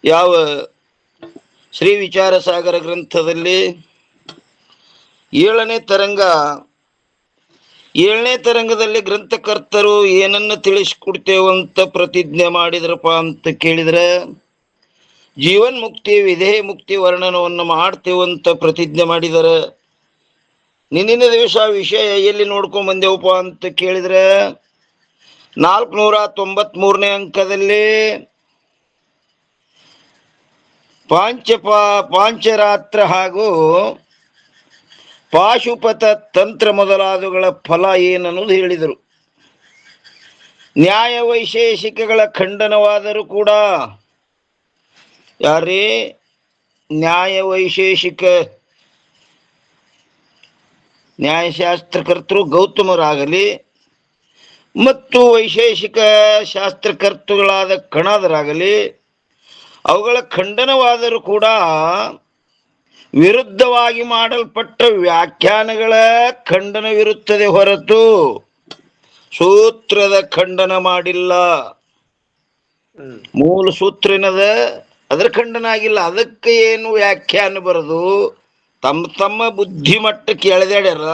ಯಾವ ಶ್ರೀ ವಿಚಾರ ಸಾಗರ ಗ್ರಂಥದಲ್ಲಿ ಏಳನೇ ತರಂಗ, ಏಳನೇ ತರಂಗದಲ್ಲಿ ಗ್ರಂಥಕರ್ತರು ಏನನ್ನ ತಿಳಿಸ್ಕೊಡ್ತೇವಂತ ಪ್ರತಿಜ್ಞೆ ಮಾಡಿದ್ರಪ್ಪ ಅಂತ ಕೇಳಿದ್ರೆ, ಜೀವನ್ ಮುಕ್ತಿ ವಿಧೇಯ ಮುಕ್ತಿ ವರ್ಣನವನ್ನು ಮಾಡ್ತೇವಂತ ಪ್ರತಿಜ್ಞೆ ಮಾಡಿದರೆ, ನಿನ್ನಿನ ದಿವಸ ವಿಷಯ ಎಲ್ಲಿ ನೋಡ್ಕೊಂಡ್ ಬಂದೆವಪ್ಪ ಅಂತ ಕೇಳಿದ್ರೆ 493ನೇ ಅಂಕದಲ್ಲಿ ಪಾಂಚರಾತ್ರ ಹಾಗೂ ಪಾಶುಪತ ತಂತ್ರ ಮೊದಲಾದವುಗಳ ಫಲ ಏನನ್ನೋದು ಹೇಳಿದರು. ನ್ಯಾಯ ವೈಶೇಷಿಕಗಳ ಖಂಡನವಾದರೂ ಕೂಡ, ಯಾರೇ ನ್ಯಾಯ ವೈಶೇಷಿಕ ನ್ಯಾಯಶಾಸ್ತ್ರಕರ್ತರು ಗೌತಮರಾಗಲಿ ಮತ್ತು ವೈಶೇಷಿಕ ಶಾಸ್ತ್ರಕರ್ತೃಗಳಾದ ಕಣಾದರಾಗಲಿ, ಅವುಗಳ ಖಂಡನವಾದರೂ ಕೂಡ ವಿರುದ್ಧವಾಗಿ ಮಾಡಲ್ಪಟ್ಟ ವ್ಯಾಖ್ಯಾನಗಳ ಖಂಡನವಿರುತ್ತದೆ ಹೊರತು ಸೂತ್ರದ ಖಂಡನ ಮಾಡಿಲ್ಲ. ಮೂಲ ಸೂತ್ರ ಏನದ, ಅದರ ಖಂಡನ ಆಗಿಲ್ಲ. ಅದಕ್ಕೆ ಏನು ವ್ಯಾಖ್ಯಾನ ಬರೋದು ತಮ್ಮ ತಮ್ಮ ಬುದ್ಧಿ ಮಟ್ಟಕ್ಕೆ ಎಳೆದಾಡ್ಯಾರ,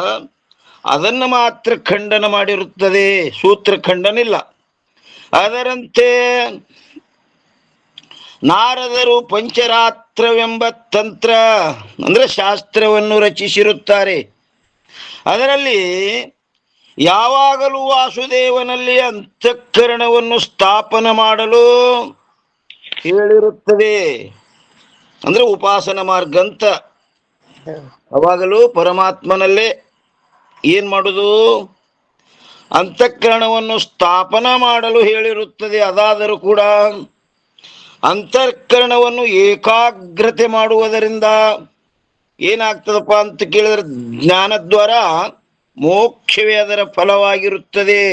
ಅದನ್ನು ಮಾತ್ರ ಖಂಡನ ಮಾಡಿರುತ್ತದೆ, ಸೂತ್ರ ಖಂಡನ ಇಲ್ಲ. ಅದರಂತೆ ನಾರದರು ಪಂಚರಾತ್ರವೆಂಬ ತಂತ್ರ ಅಂದ್ರೆ ಶಾಸ್ತ್ರವನ್ನು ರಚಿಸಿರುತ್ತಾರೆ. ಅದರಲ್ಲಿ ಯಾವಾಗಲೂ ವಾಸುದೇವನಲ್ಲಿ ಅಂತಃಕರಣವನ್ನು ಸ್ಥಾಪನ ಮಾಡಲು ಹೇಳಿರುತ್ತದೆ. ಅಂದ್ರೆ ಉಪಾಸನ ಮಾರ್ಗ ಅಂತ. ಅವಾಗಲೂ ಪರಮಾತ್ಮನಲ್ಲೇ ಏನ್ ಮಾಡುದು, ಅಂತಃಕರಣವನ್ನು ಸ್ಥಾಪನ ಮಾಡಲು ಹೇಳಿರುತ್ತದೆ. ಅದಾದರೂ ಕೂಡ ಅಂತಃಕರಣವನ್ನು ಏಕಾಗ್ರತೆ ಮಾಡುವುದರಿಂದ ಏನಾಗ್ತದಪ್ಪ ಅಂತ ಕೇಳಿದ್ರೆ, ಜ್ಞಾನದ್ವಾರ ಮೋಕ್ಷವೇ ಅದರ ಫಲವಾಗಿರುತ್ತದೆ.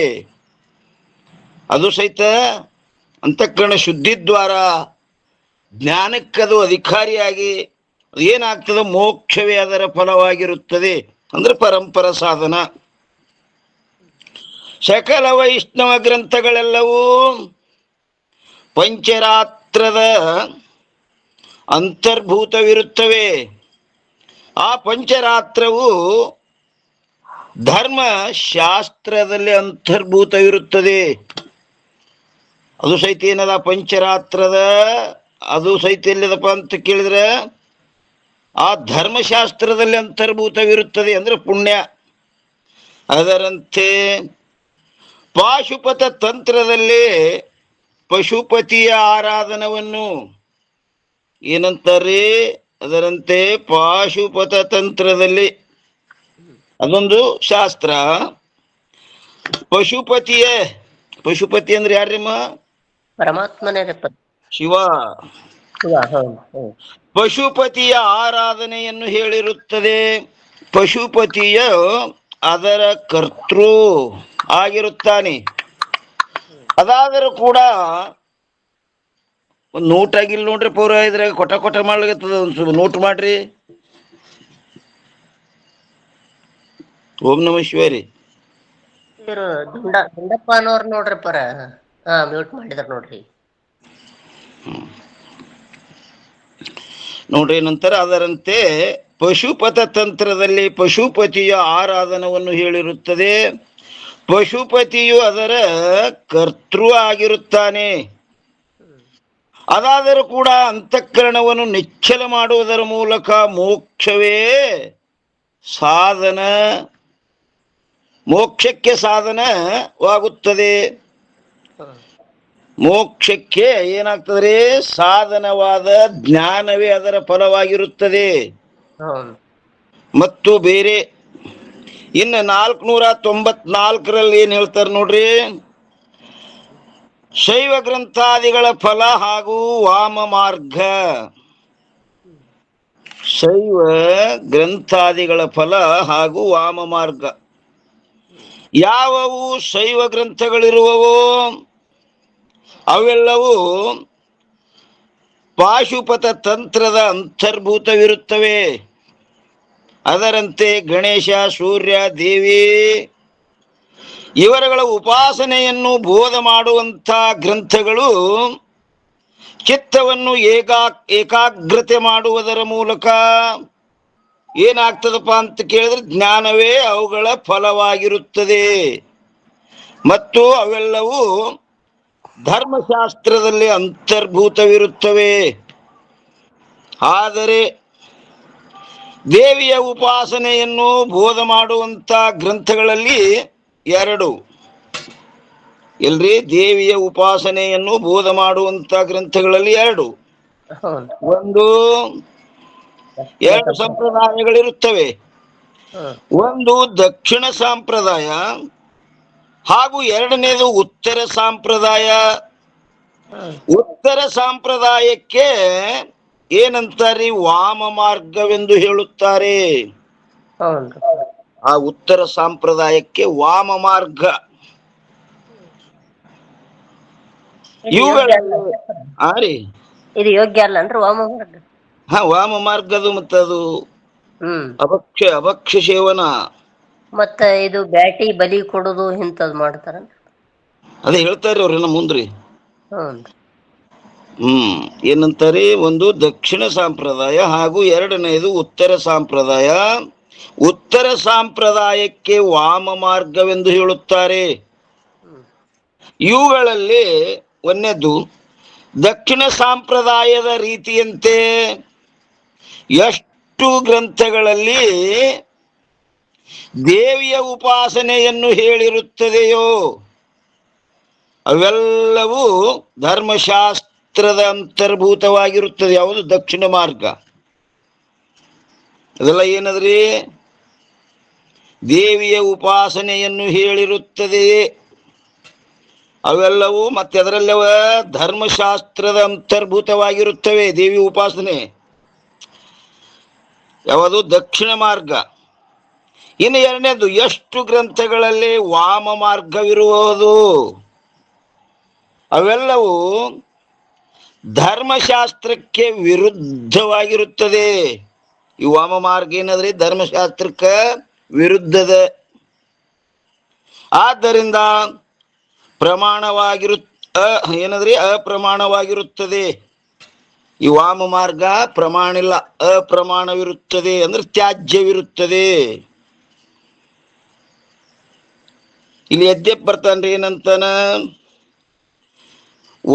ಅದು ಸಹಿತ ಅಂತಃಕರಣ ಶುದ್ಧಿದ್ವಾರ ಜ್ಞಾನಕ್ಕದು ಅಧಿಕಾರಿಯಾಗಿ ಏನಾಗ್ತದೆ, ಮೋಕ್ಷವೇ ಅದರ ಫಲವಾಗಿರುತ್ತದೆ. ಅಂದ್ರೆ ಪರಂಪರ ಸಾಧನ. ಸಕಲ ವೈಷ್ಣವ ಗ್ರಂಥಗಳೆಲ್ಲವೂ ಪಂಚರಾತ್ರದ ಅಂತರ್ಭೂತವಿರುತ್ತವೆ. ಆ ಪಂಚರಾತ್ರವು ಧರ್ಮ ಶಾಸ್ತ್ರದಲ್ಲಿ ಅಂತರ್ಭೂತವಿರುತ್ತದೆ. ಅದು ಸಹಿತ ಏನದ ಪಂಚರಾತ್ರದ, ಅದು ಸಹಿತ ಎಲ್ಲಿದಪ್ಪ ಅಂತ ಕೇಳಿದ್ರೆ ಆ ಧರ್ಮಶಾಸ್ತ್ರದಲ್ಲಿ ಅಂತರ್ಭೂತವಿರುತ್ತದೆ, ಅಂದ್ರೆ ಪುಣ್ಯ. ಅದರಂತೆ ಪಾಶುಪತ ತಂತ್ರದಲ್ಲಿ ಪಶುಪತಿಯ ಆರಾಧನವನ್ನು ಏನಂತಾರೆ, ಅದರಂತೆ ಪಾಶುಪತ ತಂತ್ರದಲ್ಲಿ ಅದೊಂದು ಶಾಸ್ತ್ರ. ಪಶುಪತಿ ಅಂದ್ರೆ ಯಾರ್ರಿಮ್ಮ? ಪರಮಾತ್ಮನೇ ಶಿವ. ಪಶುಪತಿಯ ಆರಾಧನೆಯನ್ನು ಹೇಳಿರುತ್ತದೆ. ಪಶುಪತಿಯ ಅದರ ಕರ್ತೃ ಆಗಿರುತ್ತಾನೆ. ಅದಾದರೂ ಕೂಡ ಒಂದು ನೋಟ್ ಆಗಿಲ್ಲ ನೋಡ್ರಿ, ಪೌರ ಇದ್ರಾಗ ಕೊಟ ಮಾಡ್ಲಿಕ್ಕದ. ಒಂದು ನೋಟ್ ಮಾಡ್ರಿ. ಓಂ ನಮಃ ಶಿವರಿ. ದುಂಡಪ್ಪ ಅನ್ನೋರ್ ನೋಡ್ರಿ ಪರ ಮ್ಯೂಟ್ ಮಾಡಿದ್ರ ನೋಡ್ರಿ. ನೋಡ್ರಿ ನಂತರ ಅದರಂತೆ ಪಶುಪತ ತಂತ್ರದಲ್ಲಿ ಪಶುಪತಿಯ ಆರಾಧನವನ್ನು ಹೇಳಿರುತ್ತದೆ. ಪಶುಪತಿಯು ಅದರ ಕರ್ತೃ ಆಗಿರುತ್ತಾನೆ. ಅದಾದರೂ ಕೂಡ ಅಂತಃಕರಣವನ್ನು ನಿಶ್ಚಲ ಮಾಡುವುದರ ಮೂಲಕ ಮೋಕ್ಷವೇ ಸಾಧನ, ಮೋಕ್ಷಕ್ಕೆ ಸಾಧನವಾಗುತ್ತದೆ. ಮೋಕ್ಷಕ್ಕೆ ಏನಾಗ್ತದೆ, ಸಾಧನವಾದ ಜ್ಞಾನವೇ ಅದರ ಫಲವಾಗಿರುತ್ತದೆ. ಮತ್ತು ಬೇರೆ ಇನ್ನು 494ರಲ್ಲಿ ಏನ್ ಹೇಳ್ತಾರೆ ನೋಡ್ರಿ, ಶೈವ ಗ್ರಂಥಾದಿಗಳ ಫಲ ಹಾಗೂ ವಾಮ ಮಾರ್ಗ. ಶೈವ ಗ್ರಂಥಾದಿಗಳ ಫಲ ಹಾಗೂ ವಾಮ ಮಾರ್ಗ ಯಾವವು ಶೈವ ಗ್ರಂಥಗಳಿರುವವೋ ಅವೆಲ್ಲವೂ ಪಾಶುಪತ ತಂತ್ರದ ಅಂತರ್ಭೂತವಿರುತ್ತವೆ. ಅದರಂತೆ ಗಣೇಶ, ಸೂರ್ಯ, ದೇವಿ ಇವರುಗಳ ಉಪಾಸನೆಯನ್ನು ಬೋಧ ಮಾಡುವಂಥ ಗ್ರಂಥಗಳು ಚಿತ್ತವನ್ನು ಏಕಾಗ್ರತೆ ಮಾಡುವುದರ ಮೂಲಕ ಏನಾಗ್ತದಪ್ಪ ಅಂತ ಕೇಳಿದ್ರೆ ಜ್ಞಾನವೇ ಅವುಗಳ ಫಲವಾಗಿರುತ್ತದೆ. ಮತ್ತು ಅವೆಲ್ಲವೂ ಧರ್ಮಶಾಸ್ತ್ರದಲ್ಲಿ ಅಂತರ್ಭೂತವಿರುತ್ತವೆ. ಆದರೆ ದೇವಿಯ ಉಪಾಸನೆಯನ್ನು ಬೋಧ ಮಾಡುವಂತ ಗ್ರಂಥಗಳಲ್ಲಿ ಎರಡು. ಎಲ್ರಿ, ದೇವಿಯ ಉಪಾಸನೆಯನ್ನು ಬೋಧ ಮಾಡುವಂತ ಗ್ರಂಥಗಳಲ್ಲಿ ಎರಡು. ಒಂದು, ಎರಡು ಸಂಪ್ರದಾಯಗಳಿರುತ್ತವೆ. ಒಂದು ದಕ್ಷಿಣ ಸಂಪ್ರದಾಯ ಹಾಗೂ ಎರಡನೇದು ಉತ್ತರ ಸಂಪ್ರದಾಯ. ಉತ್ತರ ಸಂಪ್ರದಾಯಕ್ಕೆ ಏನಂತಾರೆ? ವಾಮ ಮಾರ್ಗವೆಂದು ಹೇಳುತ್ತಾರೆ. ಆ ಉತ್ತರ ಸಂಪ್ರದಾಯಕ್ಕೆ ವಾಮ ಮಾರ್ಗ. ಇದು ಯೋಗ್ಯ ಅಲ್ಲನ್ರಿ ವಾಮ ಮಾರ್ಗ? ವಾಮ ಮಾರ್ಗದು ಮತ್ತದು ಅಭಕ್ಷ್ಯ ಸೇವನ. ಮತ್ತ ಇದು ಬ್ಯಾಟಿ ಬಲಿ ಕೊಡುದು ಇಂಥದ್ ಮಾಡ್ತಾರ. ಅದೇ ಹೇಳ್ತಾರ್ರಿ ಅವ್ರ ಮುಂದ್ರಿ. ಏನಂತಾರೆ? ಒಂದು ದಕ್ಷಿಣ ಸಂಪ್ರದಾಯ ಹಾಗೂ ಎರಡನೇದು ಉತ್ತರ ಸಂಪ್ರದಾಯ. ಉತ್ತರ ಸಂಪ್ರದಾಯಕ್ಕೆ ವಾಮ ಮಾರ್ಗವೆಂದು ಹೇಳುತ್ತಾರೆ. ಇವುಗಳಲ್ಲಿ ಒಂದನೇದು ದಕ್ಷಿಣ ಸಂಪ್ರದಾಯದ ರೀತಿಯಂತೆ ಎಷ್ಟು ಗ್ರಂಥಗಳಲ್ಲಿ ದೇವಿಯ ಉಪಾಸನೆಯನ್ನು ಹೇಳಿರುತ್ತದೆಯೋ ಅವೆಲ್ಲವೂ ಧರ್ಮಶಾಸ್ತ್ರದ ಅಂತರ್ಭೂತವಾಗಿರುತ್ತದೆ. ಯಾವುದು? ದಕ್ಷಿಣ ಮಾರ್ಗ. ಅದೆಲ್ಲ ಏನದ್ರಿ? ದೇವಿಯ ಉಪಾಸನೆಯನ್ನು ಹೇಳಿರುತ್ತದೆಯೇ ಅವೆಲ್ಲವೂ ಮತ್ತೆ ಅದರಲ್ಲವ ಧರ್ಮಶಾಸ್ತ್ರದ ಅಂತರ್ಭೂತವಾಗಿರುತ್ತವೆ. ದೇವಿ ಉಪಾಸನೆ ಯಾವುದು? ದಕ್ಷಿಣ ಮಾರ್ಗ. ಇನ್ನು ಎರಡನೇದು, ಎಷ್ಟು ಗ್ರಂಥಗಳಲ್ಲಿ ವಾಮ ಮಾರ್ಗವಿರುವುದು ಅವೆಲ್ಲವೂ ಧರ್ಮಶಾಸ್ತ್ರಕ್ಕೆ ವಿರುದ್ಧವಾಗಿರುತ್ತದೆ. ಈ ವಾಮ ಮಾರ್ಗ ಏನಂದ್ರೆ ಧರ್ಮಶಾಸ್ತ್ರಕ್ಕೆ ವಿರುದ್ಧದ. ಆದ್ದರಿಂದ ಏನಂದ್ರೆ ಅಪ್ರಮಾಣವಾಗಿರುತ್ತದೆ. ಈ ವಾಮ ಮಾರ್ಗ ಪ್ರಮಾಣ ಇಲ್ಲ, ಅಪ್ರಮಾಣವಿರುತ್ತದೆ. ಅಂದ್ರೆ ತ್ಯಾಜ್ಯವಿರುತ್ತದೆ. ಇಲ್ಲಿ ಎದ್ದೆಪ್ ಬರ್ತಾನ್ರಿ, ಏನಂತಾನ?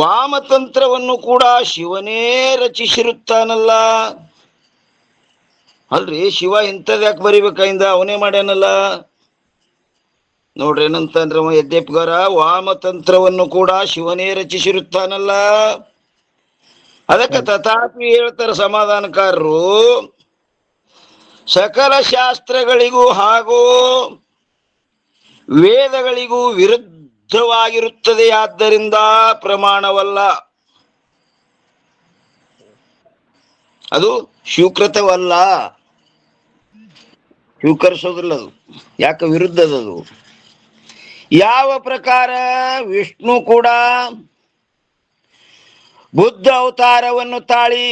ವಾಮತಂತ್ರವನ್ನು ಕೂಡ ಶಿವನೇ ರಚಿಸಿರುತ್ತಾನಲ್ಲ. ಅಲ್ರಿ, ಶಿವ ಇಂಥದ್ ಯಾಕೆ ಬರಿಬೇಕಾಯಿಂದ? ಅವನೇ ಮಾಡ್ಯಾನಲ್ಲ. ನೋಡ್ರಿ ಏನಂತಂದ್ರ ಎದ್ದೆಪ್ಗಾರ, ವಾಮತಂತ್ರವನ್ನು ಕೂಡ ಶಿವನೇ ರಚಿಸಿರುತ್ತಾನಲ್ಲ. ಅದಕ್ಕೆ ತಥಾಪಿ ಹೇಳ್ತಾರೆ ಸಮಾಧಾನಕಾರರು, ಸಕಲ ಶಾಸ್ತ್ರಗಳಿಗೂ ಹಾಗೂ ವೇದಗಳಿಗೂ ವಿರುದ್ಧವಾಗಿರುತ್ತದೆ. ಆದ್ದರಿಂದ ಪ್ರಮಾಣವಲ್ಲ, ಅದು ಸ್ವೀಕೃತವಲ್ಲ, ಸ್ವೀಕರಿಸೋದಿಲ್ಲ. ಅದು ಯಾಕೆ ವಿರುದ್ಧದದು? ಯಾವ ಪ್ರಕಾರ ವಿಷ್ಣು ಕೂಡ ಬುದ್ಧ ಅವತಾರವನ್ನು ತಾಳಿ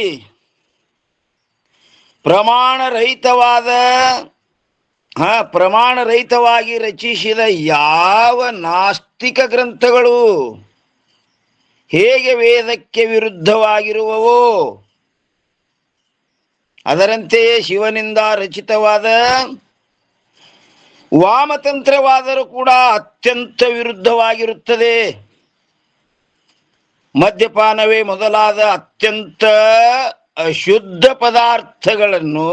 ಪ್ರಮಾಣರಹಿತವಾಗಿ ರಚಿಸಿದ ಯಾವ ನಾಸ್ತಿಕ ಗ್ರಂಥಗಳು ಹೇಗೆ ವೇದಕ್ಕೆ ವಿರುದ್ಧವಾಗಿರುವವೋ ಅದರಂತೆಯೇ ಶಿವನಿಂದ ರಚಿತವಾದ ವಾಮತಂತ್ರವಾದರೂ ಕೂಡ ಅತ್ಯಂತ ವಿರುದ್ಧವಾಗಿರುತ್ತದೆ. ಮದ್ಯಪಾನವೇ ಮೊದಲಾದ ಅತ್ಯಂತ ಅಶುದ್ಧ ಪದಾರ್ಥಗಳನ್ನು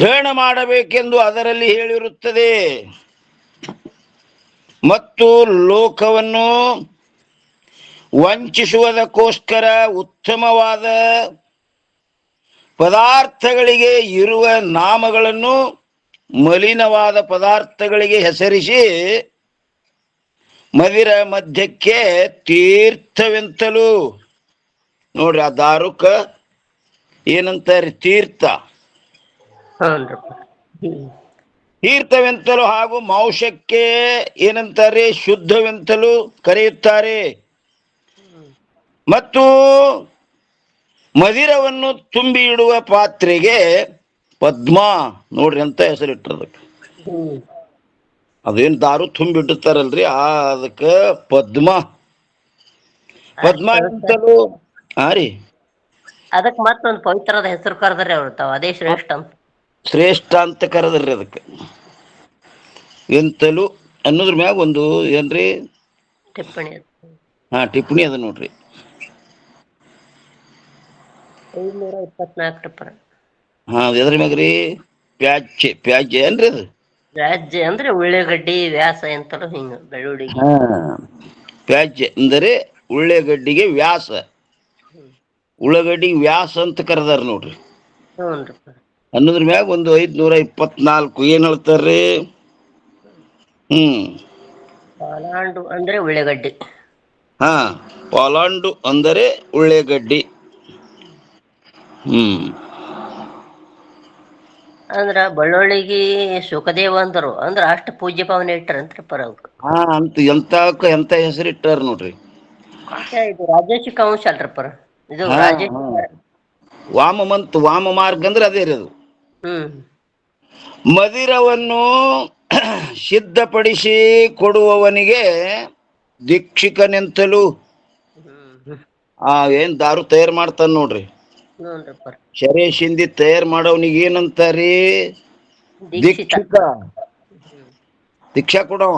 ಗ್ರಹಣ ಮಾಡಬೇಕೆಂದು ಅದರಲ್ಲಿ ಹೇಳಿರುತ್ತದೆ. ಮತ್ತು ಲೋಕವನ್ನು ವಂಚಿಸುವುದಕ್ಕೋಸ್ಕರ ಉತ್ತಮವಾದ ಪದಾರ್ಥಗಳಿಗೆ ಇರುವ ನಾಮಗಳನ್ನು ಮಲಿನವಾದ ಪದಾರ್ಥಗಳಿಗೆ ಹೆಸರಿಸಿ ಮದಿರ ಮಧ್ಯಕ್ಕೆ ತೀರ್ಥವೆಂತಲೂ, ನೋಡ್ರಿ ಆ ದಾರುಕ ಏನಂತಾರೆ? ತೀರ್ಥವೆಂತಲೂ ಹಾಗೂ ಮಾಂಸಕ್ಕೆ ಏನಂತಾರೆ? ಶುದ್ಧವೆಂತಲೂ ಕರೆಯುತ್ತಾರೆ. ಮತ್ತು ಮದಿರವನ್ನು ತುಂಬಿ ಇಡುವ ಪಾತ್ರೆಗೆ ಪದ್ಮ, ನೋಡ್ರಿ ಅಂತ ಹೆಸರಿಟ್ಟದಕ್ಕೆ. ಅದೇನು ದಾರು ತುಂಬಿಟ್ಟಿರ್ತಾರಲ್ರಿ ಅದಕ್ಕೆ ಪದ್ಮ. ಪದ್ಮ ಅಂತಲೂ. ಹಾ ರೀ, ಅದಕ್ ಮತ್ತೊಂದು ಪವಿತ್ರದ ಹೆಸರು ಕರೆದ್ರಿ ಅವ್ರು ತಾವ್, ಅದೇ ಶ್ರೇಷ್ಠ ಅಂತ. ಶ್ರೇಷ್ಠ ಅಂತ ಕರೆದ್ರಿ ಅದಕ್ಕೆ. ಎಂತಲೂ ಅನ್ನೋದ್ರ ಮ್ಯಾಗ ಒಂದು ಏನ್ರಿ ಟಿಪ್ಪಣಿ. ಟಿಪ್ಪಣಿ ಅದ ನೋಡ್ರಿ. 524 ಪರ. ಎದ್ರ ಮ್ಯಾಗ್ರಿ? ಪ್ಯಾಜ್ಯ ಏನ್ರಿ ಅದು? ವ್ಯಾಜ್ಯ ಅಂದ್ರೆ ಉಳ್ಳಾಗಡ್ಡಿ ವ್ಯಾಸ ಎಂತಲೂ ಹಿಂಗ ಬೆಳ್ಳುಳ್ಳಿಗೆ. ಪ್ಯಾಜ್ಯ ಅಂದರೆ ಉಳ್ಳೆಗಡ್ಡಿಗೆ ವ್ಯಾಸ. ಉಳ್ಳಾಗಡ್ಡಿಗೆ ವ್ಯಾಸ ಅಂತ ಕರೆದಾರ ನೋಡ್ರಿ. ಹ್ಞೂನ್ರಿ. ಅನ್ನೋದ್ರ ಮ್ಯಾಗ ಒಂದು 524 ಏನ್ ಹೇಳ್ತಾರ್ರಿ? ಪಾಲಾಂಡು ಅಂದ್ರೆ ಉಳ್ಳಾಗಡ್ಡಿ. ಪಾಲಾಂಡು ಅಂದರೆ ಉಳ್ಳೆಗಡ್ಡಿ. ಅಂದ್ರ ಬಳ್ಳೊಳ್ಳಿಗಿ ಸುಖದೇವ ಅಂದರು ಅಂದ್ರ ಅಷ್ಟ ಪೂಜ್ಯ ಭಾವನೆ ಇಟ್ಟಾರಂತ್ರಿ ಪರವ್ಕ. ಅಂತ ಎಂತ ಹೆಸರು ಇಟ್ಟಾರ ನೋಡ್ರಿ. ಇದು ರಾಜೇಶಿಕ ಅಂಶ ಅಲ್ರಿ ಪರ. ಇದು ರಾಜೇಶ್. ವಾಮ ಮಾರ್ಗ ಅಂದ್ರೆ ಅದೇ ರೀ ಅದು. ಮದಿರವನ್ನು ಸಿದ್ಧಪಡಿಸಿ ಕೊಡುವವನಿಗೆ ದೀಕ್ಷಿಕನೆಂತಲೂ. ಏನ್ ದಾರು ತಯಾರು ಮಾಡ್ತಾನ ನೋಡ್ರಿ, ಶರೇ ಶಿಂದಿ ತಯಾರು ಮಾಡೋವನಿಗೆ ಏನಂತಾರಿ? ದೀಕ್ಷಿಕ. ದೀಕ್ಷಾ ಕೊಡವ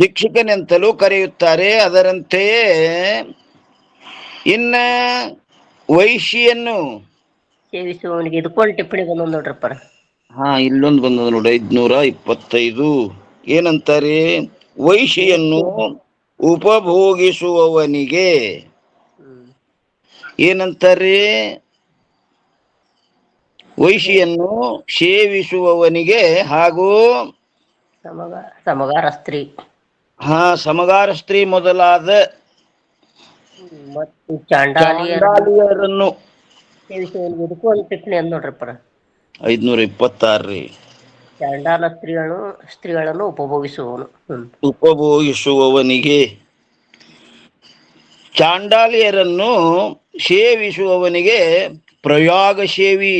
ದೀಕ್ಷಿಕನೆಂತಲೂ ಕರೆಯುತ್ತಾರೆ. ಅದರಂತೆಯೇ ಇನ್ನ ವೈಶಿಯನ್ನು ಸೇವಿಸುವವನಿಗೆ ಇದಕ್ಕೊಂದು ಟಿಪ್ಪಣಿ ಬಂದೊಂದು ನೋಡ್ರಪ್ಪ. ಇಲ್ಲೊಂದು ಬಂದದ ನೋಡಿ, 525. ಏನಂತಾರೆ? ವೈಶಿಯನ್ನು ಉಪಭೋಗಿಸುವವನಿಗೆ ಏನಂತಾರ್ರಿ? ವೈಶಿಯನ್ನು ಸೇವಿಸುವವನಿಗೆ ಹಾಗೂ ಸಮಗಾರ ಸ್ತ್ರೀ. ಸಮಗಾರ ಸ್ತ್ರೀ ಮೊದಲಾದ ಮತ್ತು ಚಾಂಡಾಲಿಯರನ್ನು ಸೇವಿಸುವವನಿಗೆ ಇದಕ್ಕೊಂದು ಟಿಪ್ಪಣಿ ಅಂದ್ ನೋಡ್ರಪ್ಪ. 526 ರೀ. ಚಾಂಡಾಲ ಸ್ತ್ರೀಗಳನ್ನು ಉಪಭೋಗಿಸುವವನಿಗೆ, ಚಾಂಡಾಲಿಯರನ್ನು ಸೇವಿಸುವವನಿಗೆ ಪ್ರಯಾಗ ಸೇವಿ.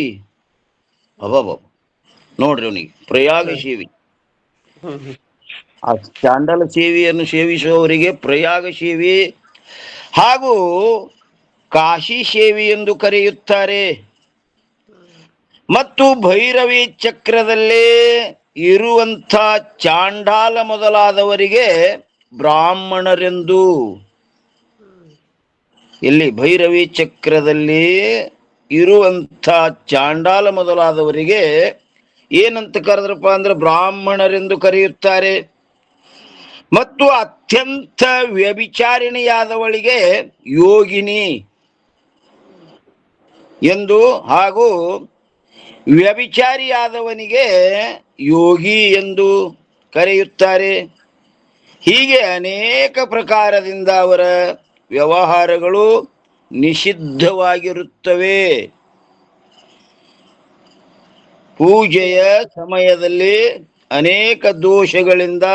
ನೋಡ್ರಿ ಅವನಿಗೆ ಪ್ರಯಾಗ ಸೇವಿ. ಆ ಚಾಂಡಾಲ ಸೇವಿಯನ್ನು ಸೇವಿಸುವವರಿಗೆ ಪ್ರಯಾಗ ಸೇವಿ ಹಾಗೂ ಕಾಶಿ ಸೇವಿ ಎಂದು ಕರೆಯುತ್ತಾರೆ. ಮತ್ತು ಭೈರವಿ ಚಕ್ರದಲ್ಲೇ ಇರುವಂಥ ಚಾಂಡಾಲ ಮೊದಲಾದವರಿಗೆ ಬ್ರಾಹ್ಮಣರೆಂದು. ಇಲ್ಲಿ ಭೈರವಿ ಚಕ್ರದಲ್ಲಿ ಇರುವಂಥ ಚಾಂಡಾಲ ಮೊದಲಾದವರಿಗೆ ಏನಂತ ಕರೆದ್ರಪ್ಪ ಅಂದ್ರೆ ಬ್ರಾಹ್ಮಣರೆಂದು ಕರೆಯುತ್ತಾರೆ. ಮತ್ತು ಅತ್ಯಂತ ವ್ಯಭಿಚಾರಿಣಿಯಾದವಳಿಗೆ ಯೋಗಿನಿ ಎಂದು ಹಾಗೂ ವ್ಯಭಿಚಾರಿಯಾದವನಿಗೆ ಯೋಗಿ ಎಂದು ಕರೆಯುತ್ತಾರೆ. ಹೀಗೆ ಅನೇಕ ಪ್ರಕಾರದಿಂದ ಅವರ ವ್ಯವಹಾರಗಳು ನಿಷಿದ್ಧವಾಗಿರುತ್ತವೆ. ಪೂಜೆಯ ಸಮಯದಲ್ಲಿ ಅನೇಕ ದೋಷಗಳಿಂದ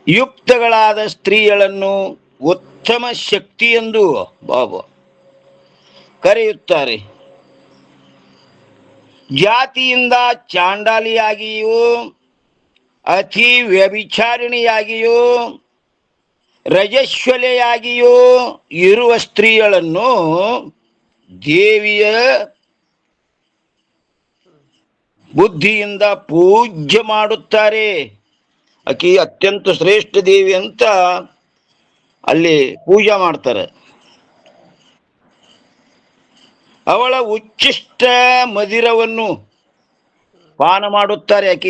ಯುಕ್ತಗಳಾದ ಸ್ತ್ರೀಗಳನ್ನು ಉತ್ತಮ ಶಕ್ತಿ ಎಂದು ಕರೆಯುತ್ತಾರೆ. ಜಾತಿಯಿಂದ ಚಾಂಡಾಲಿಯಾಗಿಯೂ ಅತಿ ವ್ಯಭಿಚಾರಿಣಿಯಾಗಿಯೂ ರಜಸ್ವಲೆಯಾಗಿಯೂ ಇರುವ ಸ್ತ್ರೀಗಳನ್ನು ದೇವಿಯ ಬುದ್ಧಿಯಿಂದ ಪೂಜ್ಯ ಮಾಡುತ್ತಾರೆ. ಆಕಿ ಅತ್ಯಂತ ಶ್ರೇಷ್ಠ ದೇವಿ ಅಂತ ಅಲ್ಲಿ ಪೂಜೆ ಮಾಡ್ತಾರೆ. ಅವಳ ಉಚ್ಚಿಷ್ಟ ಮದಿರವನ್ನು ಪಾನ ಮಾಡುತ್ತಾರೆ. ಆಕಿ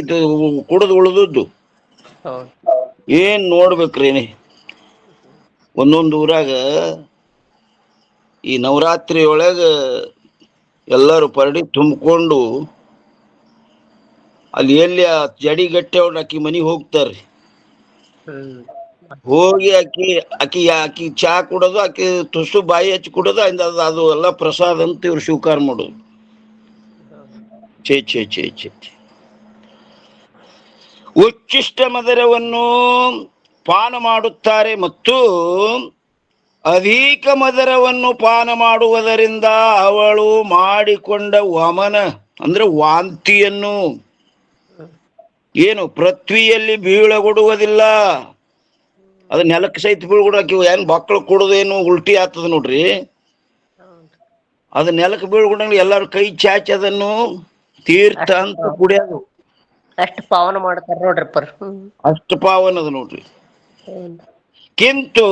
ಕುಡಿದು ಉಳಿದದ್ದು ಏನ್ ನೋಡ್ಬೇಕ್ರಿ. ಒಂದೊಂದು ಊರಾಗ ಈ ನವರಾತ್ರಿ ಒಳಗ ಎಲ್ಲರೂ ಪರಡಿ ತುಂಬಿಕೊಂಡು ಅಲ್ಲಿ ಎಲ್ಲಿ ಆ ಜಡಿಗಟ್ಟೆ ಅವ್ರು ಆಕಿ ಮನಿಗೆ ಹೋಗ್ತಾರ್ರಿ. ಹೋಗಿ ಆಕಿ ಚಾ ಕುಡೋದು, ಆಕಿ ತುಸು ಬಾಯಿ ಹಚ್ಚಿ ಕುಡೋದು, ಅದು ಎಲ್ಲ ಪ್ರಸಾದ ಅಂತ ಇವ್ರು ಸ್ವೀಕಾರ ಮಾಡೋದು. ಛೇ ಛೇ ಛೇ ಛೇ ಛೇ. ಉಚ್ಚಿಷ್ಟ ಮದರವನ್ನು ಪಾನ ಮಾಡುತ್ತಾರೆ ಮತ್ತು ಅಧಿಕ ಮದರವನ್ನು ಪಾನ ಮಾಡುವುದರಿಂದ ಅವಳು ಮಾಡಿಕೊಂಡ ವಮನ ಅಂದ್ರೆ ವಾಂತಿಯನ್ನು ಪೃಥ್ವಿಯಲ್ಲಿ ಬೀಳಗೊಡುವುದಿಲ್ಲ. ಅದು ನೆಲಕ್ಕೆ ಸಹಿತ ಬೀಳ್ಗುಡಾಕಿ ಏನ್ ಮಕ್ಕಳು ಕೊಡೋದೇನು ಉಲ್ಟಿ ಆಗ್ತದ ನೋಡ್ರಿ. ಹೌದು. ಅದು ನೆಲಕ್ಕೆ ಬೀಳ್ಗುಡಂಗ್ ಎಲ್ಲಾರು ಕೈ ಚಾಚಿ ಅದನ್ನು ತೀರ್ಥ ಅಂತ ಕುಡಿಯೋದು. ಅಷ್ಟು ಪಾವನ ಮಾಡ್ತಾರ ನೋಡ್ರಿಪ್ಪರ್. ಅಷ್ಟು ಪಾವನ ಅದು ನೋಡ್ರಿ. ಹ್ಮ್. ಕಿಂತು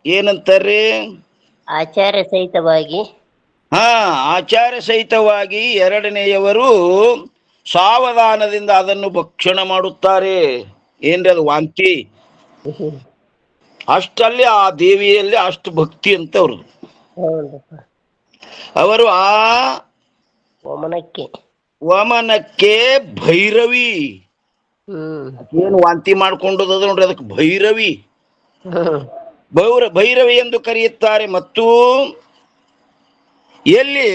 ಏನಂತಾರ್ರಿ, ಆಚಾರ್ಯ ಸಹಿತವಾಗಿ ಹಾ ಆಚಾರ ಸಹಿತವಾಗಿ ಎರಡನೆಯವರು ಸಾವಧಾನದಿಂದ ಅದನ್ನು ಭಕ್ಷಣ ಮಾಡುತ್ತಾರೆ. ಏನ್ರಿ ಅದು ವಾಂತಿ. ಅಷ್ಟಲ್ಲಿ ಆ ದೇವಿಯಲ್ಲಿ ಅಷ್ಟು ಭಕ್ತಿ ಅಂತ ಅವ್ರದ್ದು. ಹೌದಪ್ಪ. ಅವರು ಆ ವಮನಕ್ಕೆ ವಮನಕ್ಕೆ ಭೈರವಿ. ಏನು ವಾಂತಿ ಮಾಡ್ಕೊಂಡದ ನೋಡ್ರಿ, ಅದಕ್ಕೆ ಭೈರವಿ. ಭೈರವಿ ಎಂದು ಕರೆಯುತ್ತಾರೆ. ಮತ್ತು ಎಲ್ಲಿ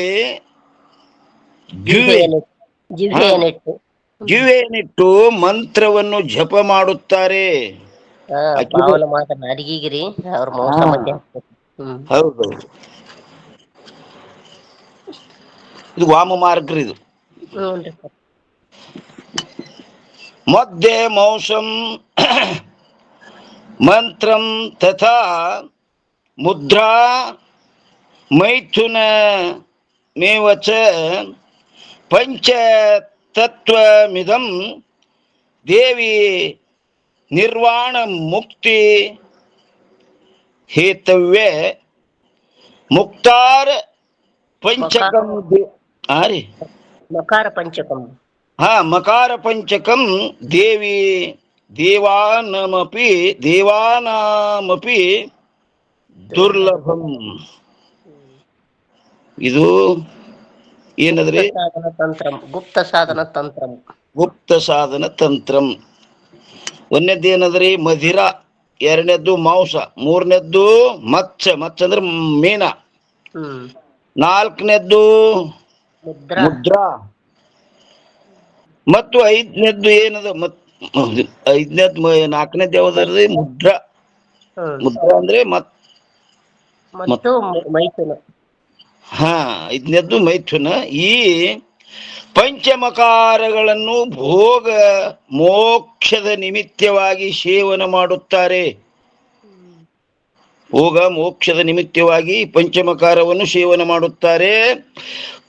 ಜಿವೆಯನ್ನಿಟ್ಟು ಮಂತ್ರವನ್ನು ಜಪ ಮಾಡುತ್ತಾರೆ. ಪಾವನ ಮಾತ ನಾಡಿಗಿರಿ ಅವ್ರ ಮೋಸ ಮಧ್ಯೆ. ಹೌದೌದು, ಇದು ವಾಮ ಮಾರ್ಗ. ಇದು ಮಧ್ಯೆ ಮೌಸಂ ಮಂತ್ರಂ ತಥಾ ಮುದ್ರಾ ಮೈಥುನ ಮೇವಚ ಪಂಚ ತತ್ವಮಿದಂ ದೇವಿ ನಿರ್ವಾಣ ಮುಕ್ತಿ ಹೇತವ್ಯ ಮುಕ್ತಾರ ಪಂಚಕಂ. ಮಕಾರ ಪಂಚಕಂ. ಮಕಾರ ಪಂಚಕಂ ದೇವಿ ದೇವಾನಾಮಪಿ ದುರ್ಲಭಂ. ಇದು ಏನದ್ರಿ? ಗುಪ್ತ ಸಾಧನ ತಂತ್ರಂ. ಗುಪ್ತ ಸಾಧನ ತಂತ್ರಂ. ಒಂದನೇದ್ದು ಏನದ್ರಿ? ಮಧಿರ. ಎರಡನೇದ್ದು ಮಾಂಸ. ಮೂರನೇದ್ದು ಮತ್ಸ್ಯ ಅಂದ್ರೆ ಮೀನ. ನಾಲ್ಕನೇದ್ದು ಮುದ್ರಾ. ಮತ್ತು ಐದನೇದ್ದು ಏನದ? ನಾಲ್ಕನೇದ್ದು ಯಾವ್ದ್ರಿ? ಮುದ್ರಾ. ಅಂದ್ರೆ ಮೈಥುನ. ಐದನೇದ್ದು ಮೈಥುನ. ಈ ಪಂಚಮಕಾರಗಳನ್ನು ಭೋಗ ಮೋಕ್ಷದ ನಿಮಿತ್ತವಾಗಿ ಸೇವನ ಮಾಡುತ್ತಾರೆ. ಭೋಗ ಮೋಕ್ಷದ ನಿಮಿತ್ತವಾಗಿ ಪಂಚಮಕಾರವನ್ನು ಸೇವನ ಮಾಡುತ್ತಾರೆ.